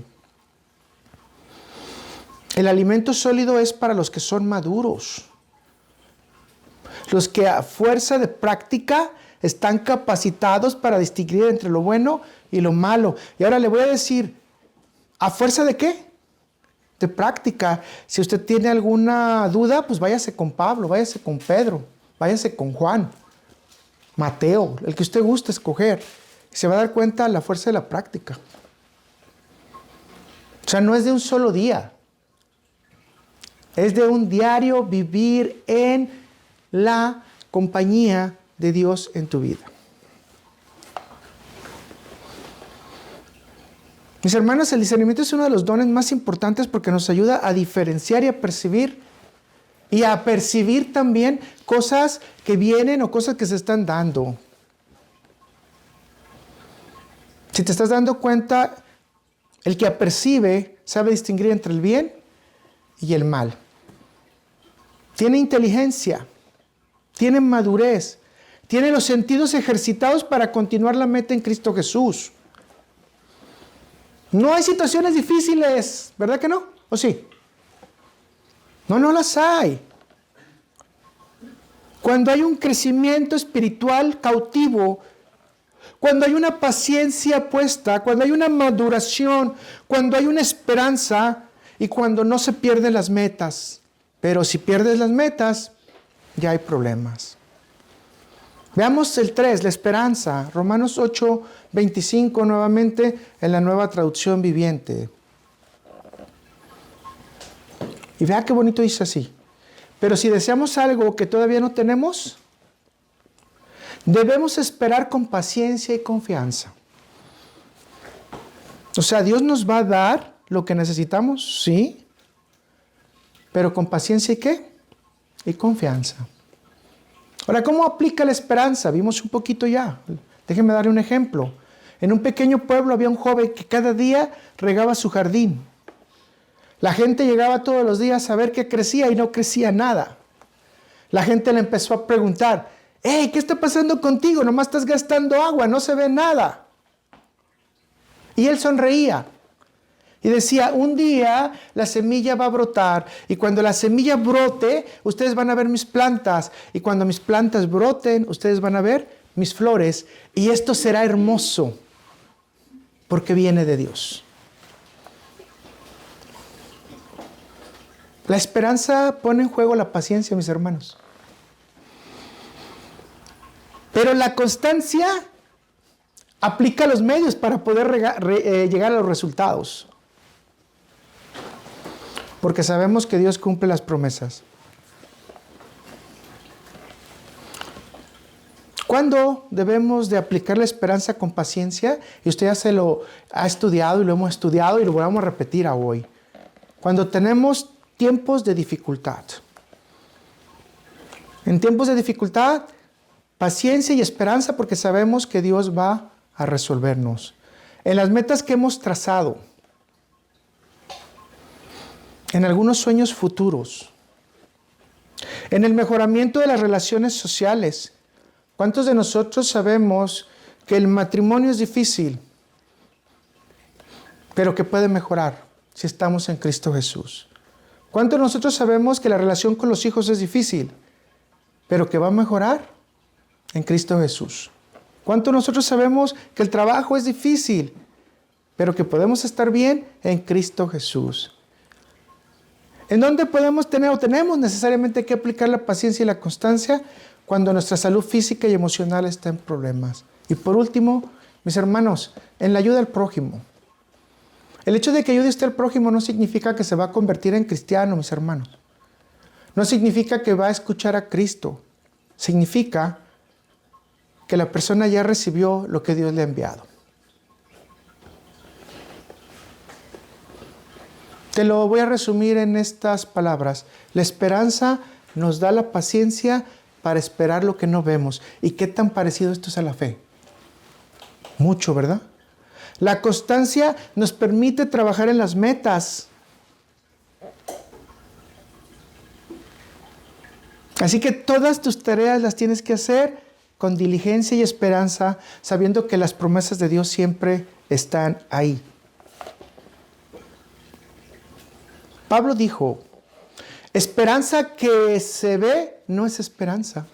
El alimento sólido es para los que son maduros. Los que a fuerza de práctica están capacitados para distinguir entre lo bueno y lo malo. Y ahora le voy a decir, ¿a fuerza de qué? De práctica. Si usted tiene alguna duda, pues váyase con Pablo, váyase con Pedro, váyase con Juan, Mateo, el que usted guste escoger. Se va a dar cuenta de la fuerza de la práctica. O sea, no es de un solo día. Es de un diario vivir en la compañía de Dios en tu vida. Mis hermanos, el discernimiento es uno de los dones más importantes porque nos ayuda a diferenciar y a percibir. Y a percibir también cosas que vienen o cosas que se están dando. Si te estás dando cuenta, el que apercibe sabe distinguir entre el bien y el mal. Tiene inteligencia, tiene madurez, tiene los sentidos ejercitados para continuar la meta en Cristo Jesús. No hay situaciones difíciles, ¿verdad que no? ¿O sí? No las hay. Cuando hay un crecimiento espiritual cautivo, cuando hay una paciencia puesta, cuando hay una maduración, cuando hay una esperanza y cuando no se pierden las metas. Pero si pierdes las metas, ya hay problemas. Veamos el 3, la esperanza. Romanos 8, 25, nuevamente en la Nueva Traducción Viviente. Y vea qué bonito dice así. Pero si deseamos algo que todavía no tenemos, debemos esperar con paciencia y confianza. O sea, Dios nos va a dar lo que necesitamos, sí, pero con paciencia y ¿qué? Y confianza. Ahora, ¿cómo aplica la esperanza? Vimos un poquito ya. Déjenme darle un ejemplo. En un pequeño pueblo había un joven que cada día regaba su jardín. La gente llegaba todos los días a ver qué crecía y no crecía nada. La gente le empezó a preguntar, hey, ¿qué está pasando contigo? Nomás estás gastando agua, no se ve nada. Y él sonreía y decía, un día la semilla va a brotar y cuando la semilla brote, ustedes van a ver mis plantas y cuando mis plantas broten, ustedes van a ver mis flores y esto será hermoso porque viene de Dios. La esperanza pone en juego la paciencia, mis hermanos. Pero la constancia aplica los medios para poder llegar a los resultados. Porque sabemos que Dios cumple las promesas. ¿Cuándo debemos de aplicar la esperanza con paciencia? Y usted ya se lo ha estudiado y lo hemos estudiado y lo vamos a repetir hoy. Cuando tenemos tiempos de dificultad. En tiempos de dificultad, paciencia y esperanza porque sabemos que Dios va a resolvernos. En las metas que hemos trazado. En algunos sueños futuros. En el mejoramiento de las relaciones sociales. ¿Cuántos de nosotros sabemos que el matrimonio es difícil, pero que puede mejorar si estamos en Cristo Jesús? ¿Cuántos de nosotros sabemos que la relación con los hijos es difícil, pero que va a mejorar en Cristo Jesús? ¿Cuántos de nosotros sabemos que el trabajo es difícil, pero que podemos estar bien en Cristo Jesús? ¿En dónde podemos tener o tenemos necesariamente que aplicar la paciencia y la constancia? Cuando nuestra salud física y emocional está en problemas. Y por último, mis hermanos, en la ayuda al prójimo. El hecho de que ayude usted al prójimo no significa que se va a convertir en cristiano, mis hermanos. No significa que va a escuchar a Cristo. Significa que la persona ya recibió lo que Dios le ha enviado. Te lo voy a resumir en estas palabras. La esperanza nos da la paciencia para esperar lo que no vemos. ¿Y qué tan parecido esto es a la fe? Mucho, ¿verdad? La constancia nos permite trabajar en las metas. Así que todas tus tareas las tienes que hacer con diligencia y esperanza, sabiendo que las promesas de Dios siempre están ahí. Pablo dijo, esperanza que se ve no es esperanza.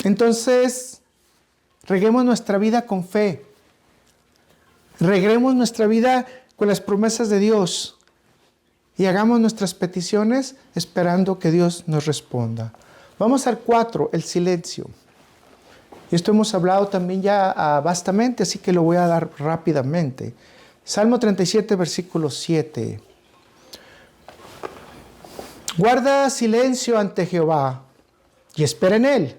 Entonces, reguemos nuestra vida con fe. Reguemos nuestra vida con las promesas de Dios. Y hagamos nuestras peticiones esperando que Dios nos responda. Vamos al 4, el silencio. Y esto hemos hablado también ya vastamente, así que lo voy a dar rápidamente. Salmo 37, versículo 7. Guarda silencio ante Jehová y espera en Él.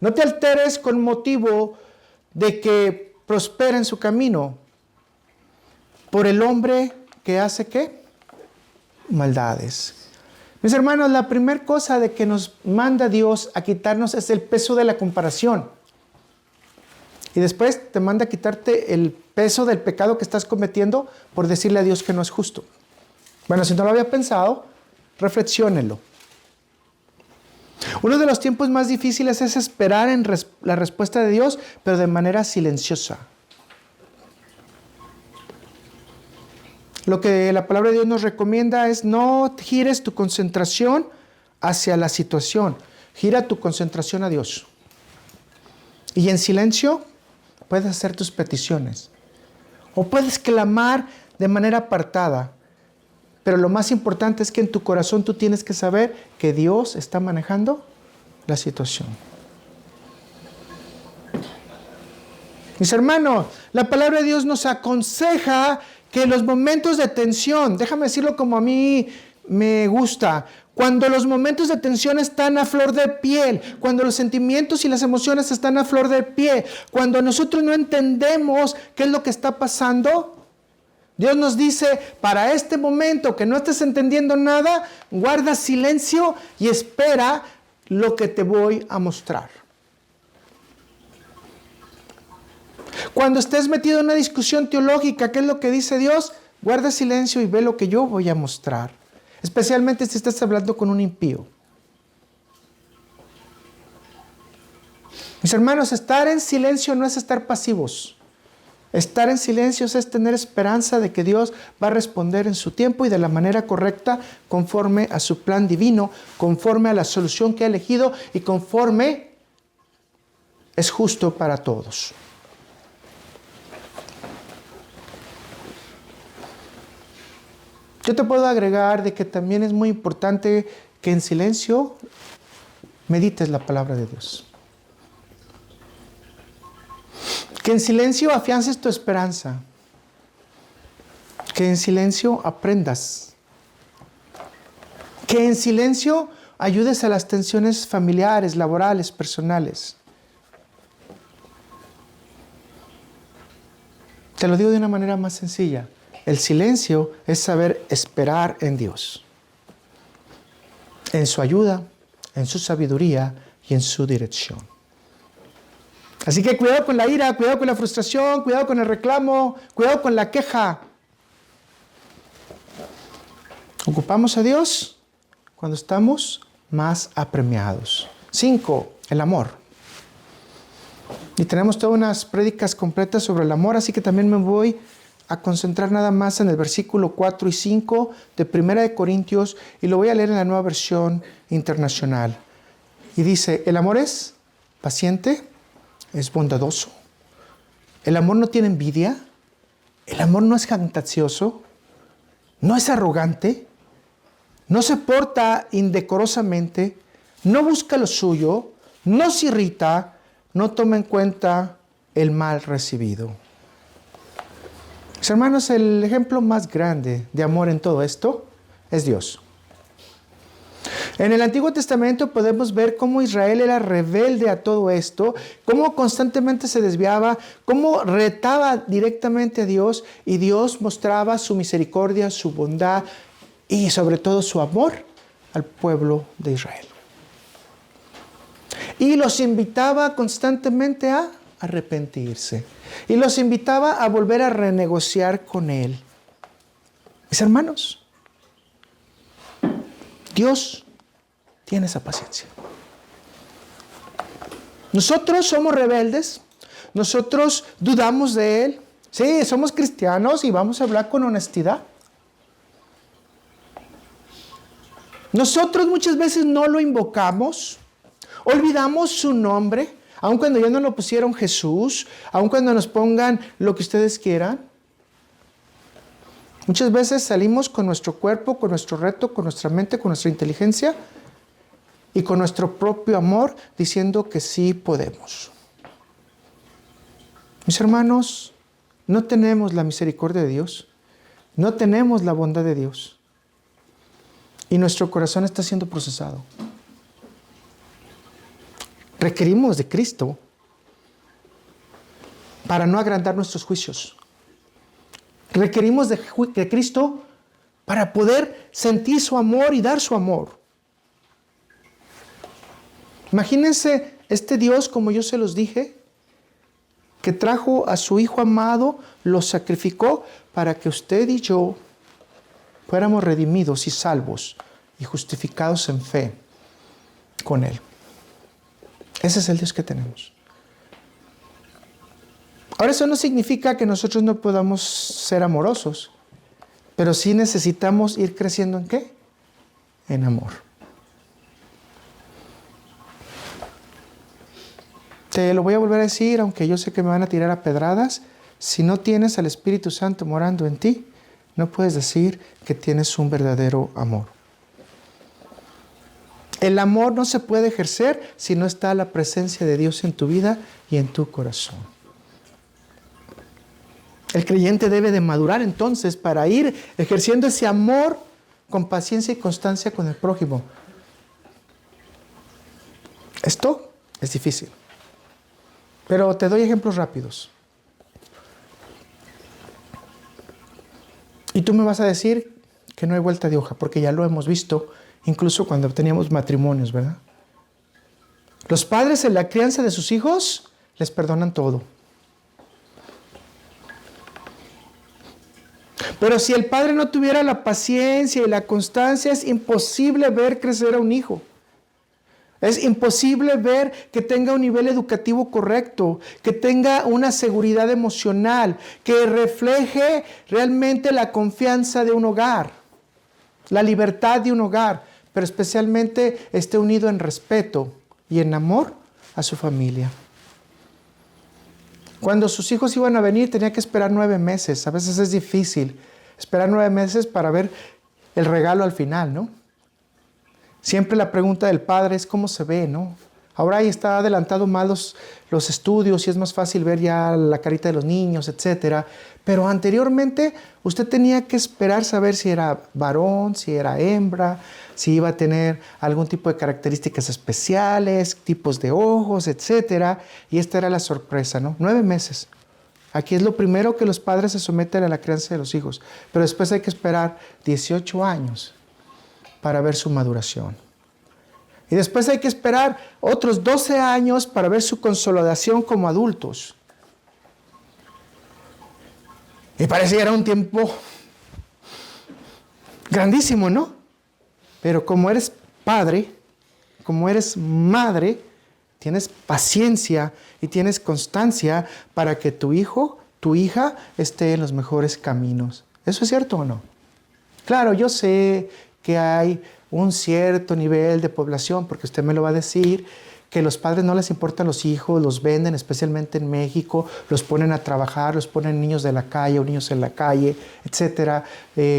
No te alteres con motivo de que prospera en su camino por el hombre que hace ¿qué? Maldades. Mis hermanos, la primera cosa de que nos manda Dios a quitarnos es el peso de la comparación. Y después te manda a quitarte el peso del pecado que estás cometiendo por decirle a Dios que no es justo. Bueno, si no lo había pensado, reflexiónenlo. Uno de los tiempos más difíciles es esperar en la respuesta de Dios, pero de manera silenciosa. Lo que la palabra de Dios nos recomienda es no gires tu concentración hacia la situación, gira tu concentración a Dios. Y en silencio puedes hacer tus peticiones. O puedes clamar de manera apartada. Pero lo más importante es que en tu corazón tú tienes que saber que Dios está manejando la situación. Mis hermanos, la palabra de Dios nos aconseja que en los momentos de tensión, déjame decirlo como a mí me gusta, cuando los momentos de tensión están a flor de piel, cuando los sentimientos y las emociones están a flor de piel, cuando nosotros no entendemos qué es lo que está pasando, Dios nos dice, para este momento que no estés entendiendo nada, guarda silencio y espera lo que te voy a mostrar. Cuando estés metido en una discusión teológica, ¿qué es lo que dice Dios? Guarda silencio y ve lo que yo voy a mostrar. Especialmente si estás hablando con un impío. Mis hermanos, estar en silencio no es estar pasivos. Estar en silencio es tener esperanza de que Dios va a responder en su tiempo y de la manera correcta, conforme a su plan divino, conforme a la solución que ha elegido y conforme es justo para todos. Yo te puedo agregar de que también es muy importante que en silencio medites la palabra de Dios. Que en silencio afiances tu esperanza. Que en silencio aprendas. Que en silencio ayudes a las tensiones familiares, laborales, personales. Te lo digo de una manera más sencilla. El silencio es saber esperar en Dios. En su ayuda, en su sabiduría y en su dirección. Así que cuidado con la ira, cuidado con la frustración, cuidado con el reclamo, cuidado con la queja. Ocupamos a Dios cuando estamos más apremiados. 5, el amor. Y tenemos todas unas prédicas completas sobre el amor, así que también me voy a concentrar nada más en el versículo 4 y 5 de 1 Corintios y lo voy a leer en la Nueva Versión Internacional. Y dice, el amor es paciente, es bondadoso. El amor no tiene envidia. El amor no es jactancioso. No es arrogante. No se porta indecorosamente. No busca lo suyo. No se irrita. No toma en cuenta el mal recibido. Mis hermanos, el ejemplo más grande de amor en todo esto es Dios. En el Antiguo Testamento podemos ver cómo Israel era rebelde a todo esto, cómo constantemente se desviaba, cómo retaba directamente a Dios y Dios mostraba su misericordia, su bondad y sobre todo su amor al pueblo de Israel. Y los invitaba constantemente a arrepentirse y los invitaba a volver a renegociar con Él. Mis hermanos, Dios tiene esa paciencia. Nosotros somos rebeldes, nosotros dudamos de Él. Sí, somos cristianos y vamos a hablar con honestidad. Nosotros muchas veces no lo invocamos, olvidamos su nombre, aun cuando ya no lo pusieron Jesús, aun cuando nos pongan lo que ustedes quieran. Muchas veces salimos con nuestro cuerpo, con nuestro reto, con nuestra mente, con nuestra inteligencia y con nuestro propio amor, diciendo que sí podemos. Mis hermanos, no tenemos la misericordia de Dios, no tenemos la bondad de Dios. y nuestro corazón está siendo procesado. Requerimos de Cristo para no agrandar nuestros juicios. Requerimos de Cristo para poder sentir su amor y dar su amor. Imagínense este Dios, como yo se los dije, que trajo a su Hijo amado, lo sacrificó para que usted y yo fuéramos redimidos y salvos y justificados en fe con Él. Ese es el Dios que tenemos. Ahora, eso no significa que nosotros no podamos ser amorosos, pero sí necesitamos ir creciendo ¿en qué? En amor. Te lo voy a volver a decir, aunque yo sé que me van a tirar a pedradas. Si no tienes al Espíritu Santo morando en ti, no puedes decir que tienes un verdadero amor. El amor no se puede ejercer si no está la presencia de Dios en tu vida y en tu corazón. El creyente debe de madurar entonces para ir ejerciendo ese amor con paciencia y constancia con el prójimo. Esto es difícil, pero te doy ejemplos rápidos. Y tú me vas a decir que no hay vuelta de hoja, porque ya lo hemos visto incluso cuando teníamos matrimonios, ¿verdad? Los padres en la crianza de sus hijos les perdonan todo. Pero si el padre no tuviera la paciencia y la constancia, es imposible ver crecer a un hijo. Es imposible ver que tenga un nivel educativo correcto, que tenga una seguridad emocional, que refleje realmente la confianza de un hogar, la libertad de un hogar, pero especialmente esté unido en respeto y en amor a su familia. Cuando sus hijos iban a venir, tenía que esperar 9 meses. A veces es difícil esperar 9 meses para ver el regalo al final, ¿no? Siempre la pregunta del padre es cómo se ve, ¿no? Ahora ahí está adelantado más los estudios y es más fácil ver ya la carita de los niños, etc. Pero anteriormente usted tenía que esperar saber si era varón, si era hembra, si iba a tener algún tipo de características especiales, tipos de ojos, etc. Y esta era la sorpresa, ¿no? 9 meses. Aquí es lo primero que los padres se someten a la crianza de los hijos. Pero después hay que esperar 18 años para ver su maduración. Y después hay que esperar otros 12 años para ver su consolidación como adultos. Y parece que era un tiempo grandísimo, ¿no? Pero como eres padre, como eres madre, tienes paciencia y tienes constancia para que tu hijo, tu hija, esté en los mejores caminos. ¿Eso es cierto o no? Claro, yo sé que hay un cierto nivel de población, porque usted me lo va a decir, que los padres no les importan los hijos, los venden, especialmente en México, los ponen a trabajar, los ponen niños de la calle o niños en la calle, etc.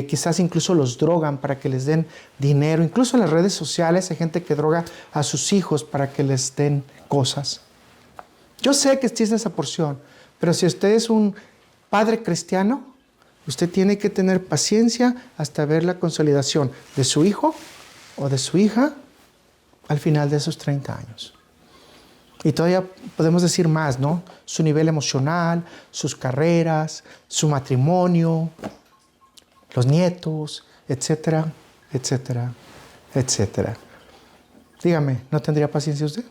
Quizás incluso los drogan para que les den dinero. Incluso en las redes sociales hay gente que droga a sus hijos para que les den cosas. Yo sé que existe esa porción, pero si usted es un padre cristiano, usted tiene que tener paciencia hasta ver la consolidación de su hijo o de su hija al final de esos 30 años. Y todavía podemos decir más, ¿no? Su nivel emocional, sus carreras, su matrimonio, los nietos, etcétera, etcétera, etcétera. Dígame, ¿no tendría paciencia usted?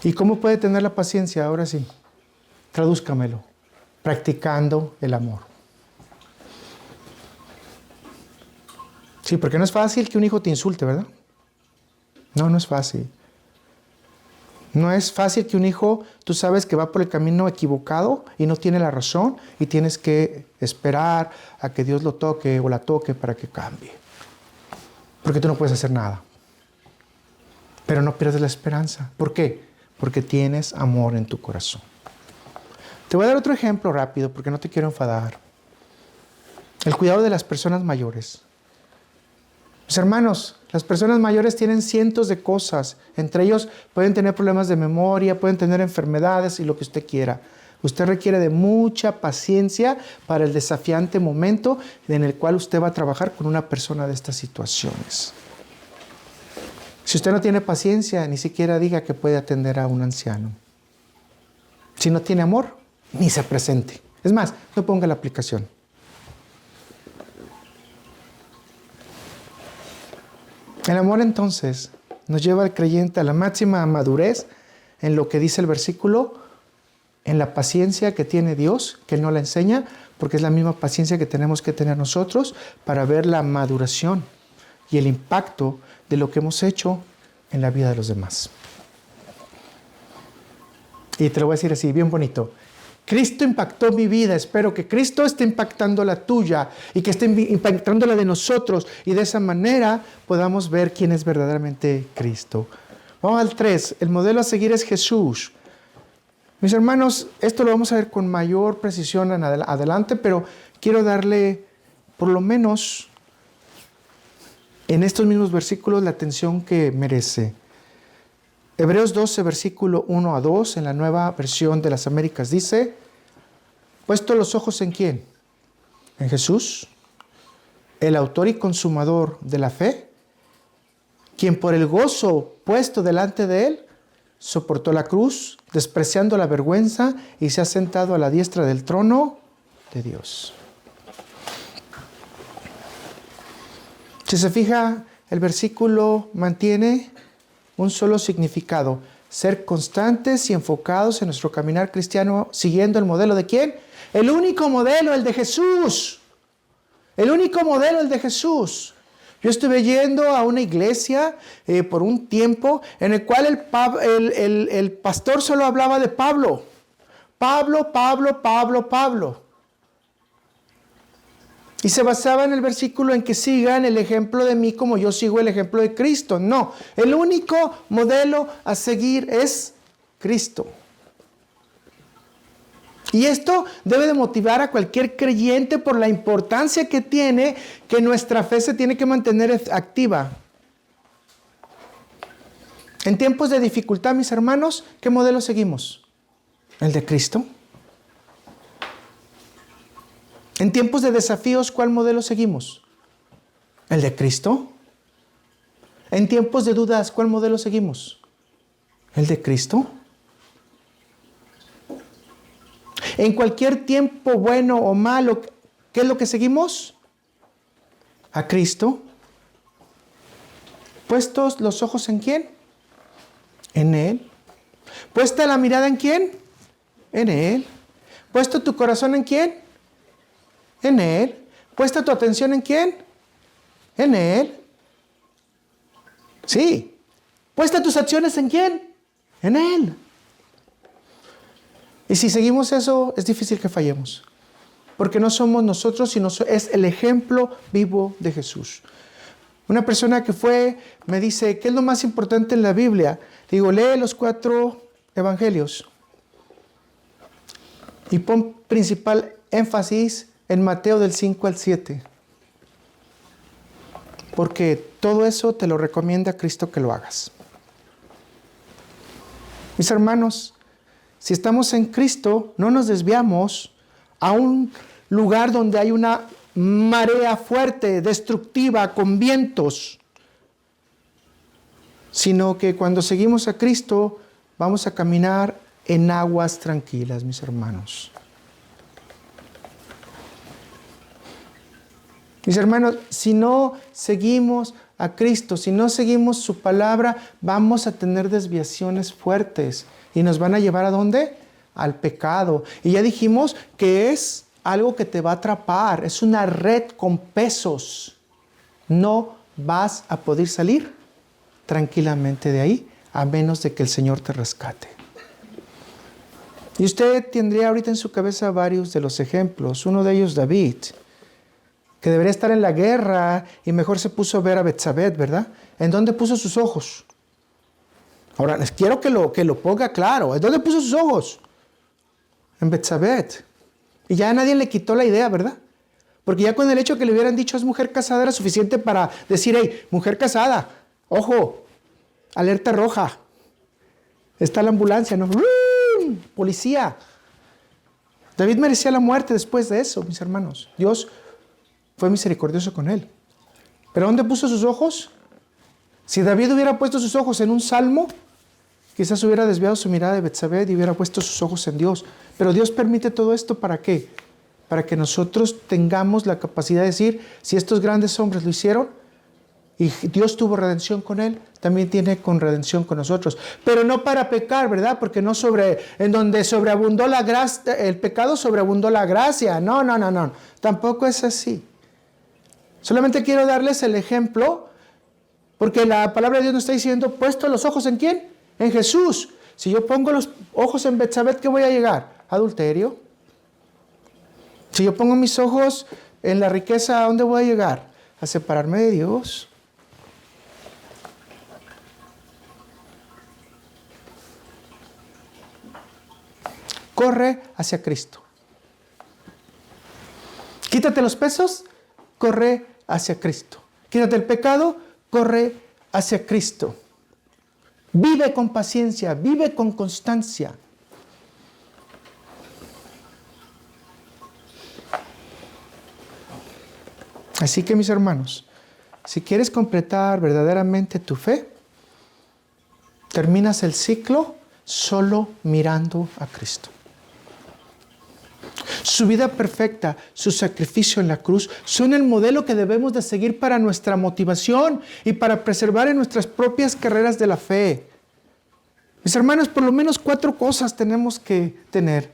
¿Y cómo puede tener la paciencia? Ahora sí, tradúzcamelo. Practicando el amor. Sí, porque no es fácil que un hijo te insulte, ¿verdad? No es fácil. No es fácil que un hijo, tú sabes que va por el camino equivocado y no tiene la razón y tienes que esperar a que Dios lo toque o la toque para que cambie. Porque tú no puedes hacer nada. Pero no pierdes la esperanza. ¿Por qué? Porque tienes amor en tu corazón. Te voy a dar otro ejemplo rápido porque no te quiero enfadar. El cuidado de las personas mayores. Mis hermanos, las personas mayores tienen cientos de cosas. Entre ellos pueden tener problemas de memoria, pueden tener enfermedades y lo que usted quiera. Usted requiere de mucha paciencia para el desafiante momento en el cual usted va a trabajar con una persona de estas situaciones. Si usted no tiene paciencia, ni siquiera diga que puede atender a un anciano. Si no tiene amor, ni se presente. Es más, no ponga la aplicación. El amor entonces nos lleva al creyente a la máxima madurez en lo que dice el versículo, en la paciencia que tiene Dios, que Él no la enseña, porque es la misma paciencia que tenemos que tener nosotros para ver la maduración y el impacto de lo que hemos hecho en la vida de los demás. Y te lo voy a decir así, bien bonito. Cristo impactó mi vida, espero que Cristo esté impactando la tuya y que esté impactando la de nosotros y de esa manera podamos ver quién es verdaderamente Cristo. Vamos al 3, el modelo a seguir es Jesús. Mis hermanos, esto lo vamos a ver con mayor precisión en adelante, pero quiero darle por lo menos en estos mismos versículos la atención que merece. Hebreos 12, versículo 1 a 2, en la Nueva Versión de las Américas, dice, puesto los ojos ¿en quién? En Jesús, el autor y consumador de la fe, quien por el gozo puesto delante de él, soportó la cruz, despreciando la vergüenza, y se ha sentado a la diestra del trono de Dios. Si se fija, el versículo mantiene un solo significado: ser constantes y enfocados en nuestro caminar cristiano, siguiendo el modelo ¿de quién? El único modelo, el de Jesús. El único modelo, el de Jesús. Yo estuve yendo a una iglesia por un tiempo en el cual el pastor solo hablaba de Pablo. Pablo, Pablo, Pablo, Pablo. Y se basaba en el versículo en que sigan el ejemplo de mí como yo sigo el ejemplo de Cristo. No, el único modelo a seguir es Cristo. Y esto debe de motivar a cualquier creyente por la importancia que tiene que nuestra fe se tiene que mantener activa. En tiempos de dificultad, mis hermanos, ¿qué modelo seguimos? ¿El de Cristo? En tiempos de desafíos, ¿cuál modelo seguimos? ¿El de Cristo? En tiempos de dudas, ¿cuál modelo seguimos? ¿El de Cristo? En cualquier tiempo bueno o malo, ¿qué es lo que seguimos? A Cristo. ¿Puestos los ojos en quién? En Él. ¿Puesta la mirada en quién? En Él. ¿Puesto tu corazón en quién? En Él. ¿Puesta tu atención en quién? En Él. Sí. ¿Puesta tus acciones en quién? En Él. Y si seguimos eso, es difícil que fallemos. Porque no somos nosotros, sino es el ejemplo vivo de Jesús. Una persona que me dice, ¿qué es lo más importante en la Biblia? Digo, lee los 4 evangelios. Y pon principal énfasis en Mateo del 5 al 7. Porque todo eso te lo recomienda Cristo que lo hagas. Mis hermanos, si estamos en Cristo, no nos desviamos a un lugar donde hay una marea fuerte, destructiva, con vientos, sino que cuando seguimos a Cristo, vamos a caminar en aguas tranquilas, mis hermanos. Mis hermanos, si no seguimos a Cristo, si no seguimos su palabra, vamos a tener desviaciones fuertes. ¿Y nos van a llevar a dónde? Al pecado. Y ya dijimos que es algo que te va a atrapar. Es una red con pesos. No vas a poder salir tranquilamente de ahí, a menos de que el Señor te rescate. Y usted tendría ahorita en su cabeza varios de los ejemplos. Uno de ellos, David, que debería estar en la guerra y mejor se puso a ver a Betsabé, ¿verdad? ¿En dónde puso sus ojos? Ahora, les quiero que lo ponga claro. ¿En dónde puso sus ojos? En Betsabé. Y ya a nadie le quitó la idea, ¿verdad? Porque ya con el hecho que le hubieran dicho es mujer casada era suficiente para decir, hey, mujer casada, ojo, alerta roja. Está la ambulancia, ¿no? ¡Rum! Policía. David merecía la muerte después de eso, mis hermanos. Dios fue misericordioso con él. ¿Pero dónde puso sus ojos? Si David hubiera puesto sus ojos en un salmo, quizás hubiera desviado su mirada de Betsabé y hubiera puesto sus ojos en Dios. Pero Dios permite todo esto, ¿para qué? Para que nosotros tengamos la capacidad de decir, si estos grandes hombres lo hicieron y Dios tuvo redención con él, también tiene con redención con nosotros. Pero no para pecar, ¿verdad? Porque no en donde sobreabundó la gracia, el pecado sobreabundó la gracia. No. Tampoco es así. Solamente quiero darles el ejemplo, porque la palabra de Dios nos está diciendo, puesto los ojos ¿en quién? En Jesús. Si yo pongo los ojos en Betsabé, ¿qué voy a llegar? Adulterio. Si yo pongo mis ojos en la riqueza, ¿a dónde voy a llegar? A separarme de Dios. Corre hacia Cristo. Quítate los pesos, corre hacia Cristo. Quítate el pecado, corre hacia Cristo. Vive con paciencia, vive con constancia. Así que, mis hermanos, si quieres completar verdaderamente tu fe, terminas el ciclo solo mirando a Cristo. Su vida perfecta, su sacrificio en la cruz, son el modelo que debemos de seguir para nuestra motivación y para preservar en nuestras propias carreras de la fe. Mis hermanos, por lo menos 4 cosas tenemos que tener.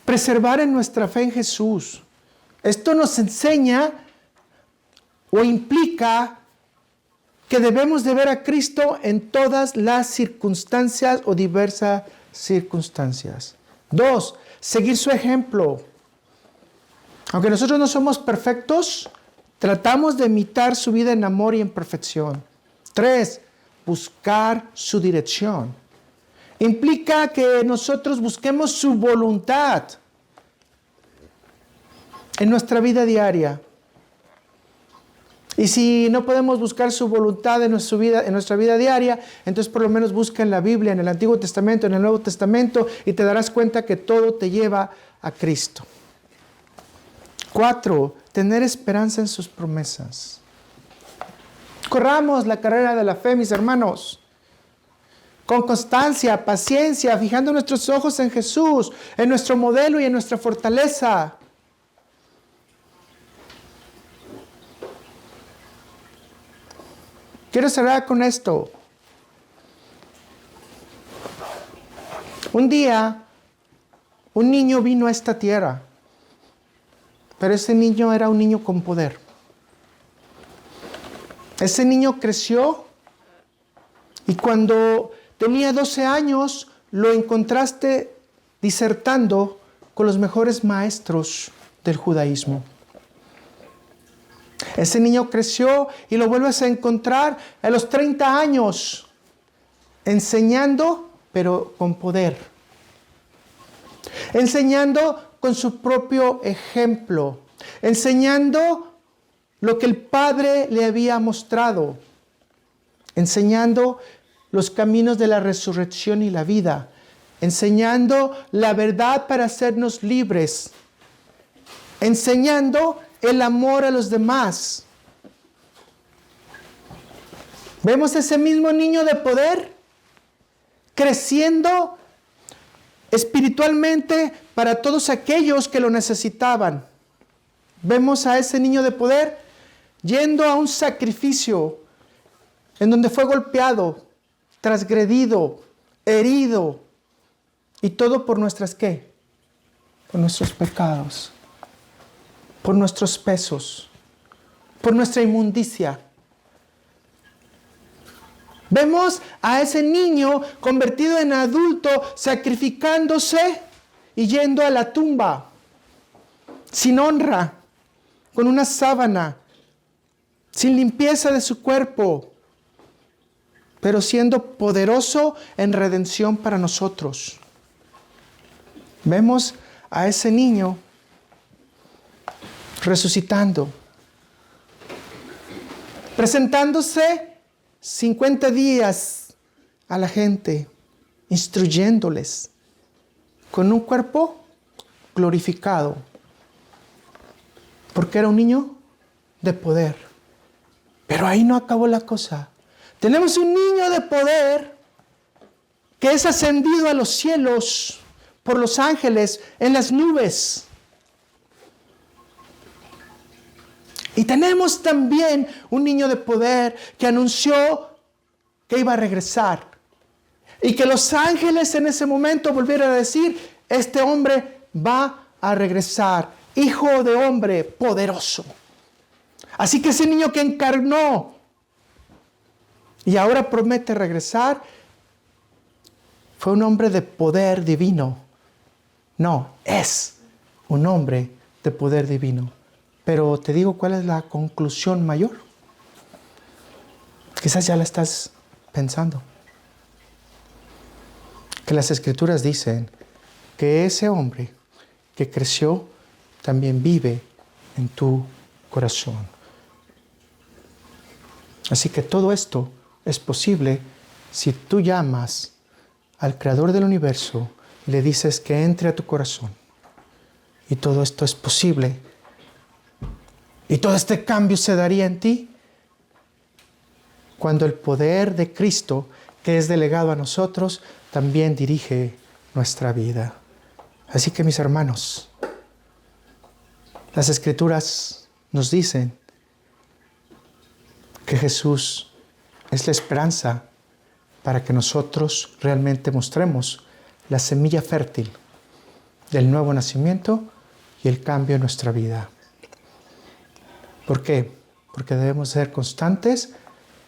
Preservar en nuestra fe en Jesús. Esto nos enseña o implica que debemos de ver a Cristo en todas las circunstancias o diversas circunstancias. 2, seguir su ejemplo. Aunque nosotros no somos perfectos, tratamos de imitar su vida en amor y en perfección. 3, buscar su dirección. Implica que nosotros busquemos su voluntad en nuestra vida diaria. Y si no podemos buscar su voluntad en nuestra vida diaria, entonces por lo menos busca en la Biblia, en el Antiguo Testamento, en el Nuevo Testamento, y te darás cuenta que todo te lleva a Cristo. 4, tener esperanza en sus promesas. Corramos la carrera de la fe, mis hermanos, con constancia, paciencia, fijando nuestros ojos en Jesús, en nuestro modelo y en nuestra fortaleza. Quiero cerrar con esto. Un día, un niño vino a esta tierra, pero ese niño era un niño con poder. Ese niño creció y cuando tenía 12 años lo encontraste disertando con los mejores maestros del judaísmo. Ese niño creció y lo vuelves a encontrar a los 30 años, enseñando, pero con poder. Enseñando con su propio ejemplo. Enseñando lo que el Padre le había mostrado. Enseñando los caminos de la resurrección y la vida. Enseñando la verdad para hacernos libres. Enseñando el amor a los demás. Vemos ese mismo niño de poder creciendo espiritualmente para todos aquellos que lo necesitaban. Vemos a ese niño de poder yendo a un sacrificio en donde fue golpeado, transgredido, herido, y todo por nuestras ¿qué? Por nuestros pecados. Por nuestros pesos, por nuestra inmundicia. Vemos a ese niño convertido en adulto, sacrificándose y yendo a la tumba, sin honra, con una sábana, sin limpieza de su cuerpo, pero siendo poderoso en redención para nosotros. Vemos a ese niño resucitando, presentándose 50 días a la gente, instruyéndoles con un cuerpo glorificado. Porque era un niño de poder. Pero ahí no acabó la cosa. Tenemos un niño de poder que es ascendido a los cielos por los ángeles en las nubes. Y tenemos también un niño de poder que anunció que iba a regresar. Y que los ángeles en ese momento volvieron a decir, este hombre va a regresar, hijo de hombre poderoso. Así que ese niño que encarnó y ahora promete regresar, fue un hombre de poder divino. No, es un hombre de poder divino. Pero te digo cuál es la conclusión mayor. Quizás ya la estás pensando. Que las Escrituras dicen que ese hombre que creció también vive en tu corazón. Así que todo esto es posible si tú llamas al Creador del universo y le dices que entre a tu corazón. Y todo esto es posible. Y todo este cambio se daría en ti cuando el poder de Cristo, que es delegado a nosotros, también dirige nuestra vida. Así que mis hermanos, las Escrituras nos dicen que Jesús es la esperanza para que nosotros realmente mostremos la semilla fértil del nuevo nacimiento y el cambio en nuestra vida. ¿Por qué? Porque debemos ser constantes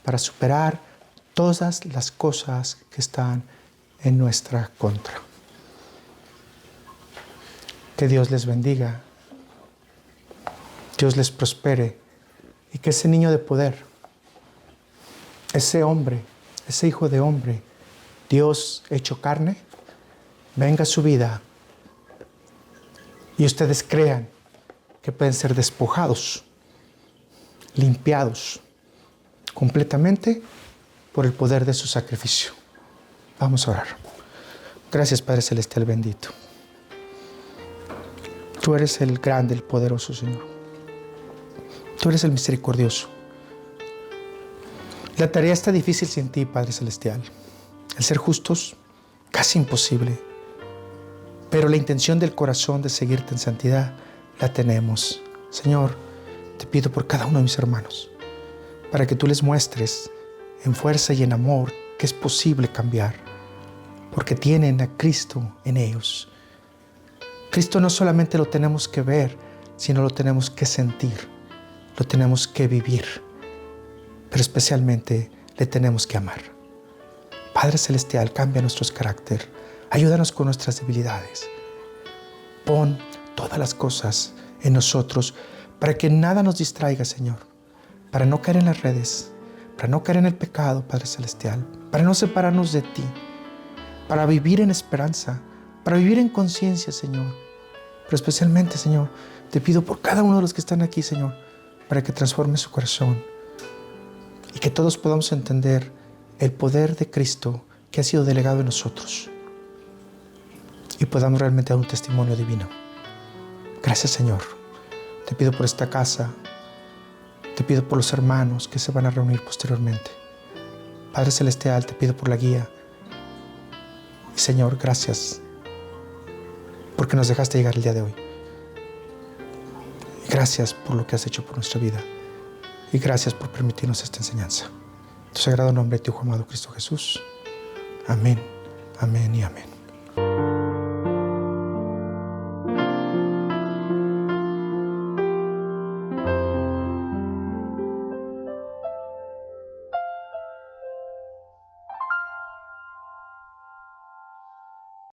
para superar todas las cosas que están en nuestra contra. Que Dios les bendiga, Dios les prospere y que ese niño de poder, ese hombre, ese hijo de hombre, Dios hecho carne, venga a su vida y ustedes crean que pueden ser despojados, limpiados completamente por el poder de su sacrificio. Vamos a orar. Gracias, Padre Celestial bendito. Tú eres el grande, el poderoso, Señor. Tú eres el misericordioso. La tarea está difícil sin ti, Padre Celestial. El ser justos, casi imposible. Pero la intención del corazón de seguirte en santidad, la tenemos. Señor, te pido por cada uno de mis hermanos, para que tú les muestres en fuerza y en amor que es posible cambiar, porque tienen a Cristo en ellos. Cristo no solamente lo tenemos que ver, sino lo tenemos que sentir, lo tenemos que vivir, pero especialmente le tenemos que amar. Padre Celestial, cambia nuestros carácter, ayúdanos con nuestras debilidades. Pon todas las cosas en nosotros para que nada nos distraiga, Señor, para no caer en las redes, para no caer en el pecado, Padre Celestial, para no separarnos de ti, para vivir en esperanza, para vivir en conciencia, Señor. Pero especialmente, Señor, te pido por cada uno de los que están aquí, Señor, para que transforme su corazón y que todos podamos entender el poder de Cristo que ha sido delegado en nosotros y podamos realmente dar un testimonio divino. Gracias, Señor. Te pido por esta casa, te pido por los hermanos que se van a reunir posteriormente. Padre Celestial, te pido por la guía. Y Señor, gracias porque nos dejaste llegar el día de hoy. Y gracias por lo que has hecho por nuestra vida. Y gracias por permitirnos esta enseñanza. En tu sagrado nombre, tu Hijo amado Cristo Jesús. Amén, amén y amén.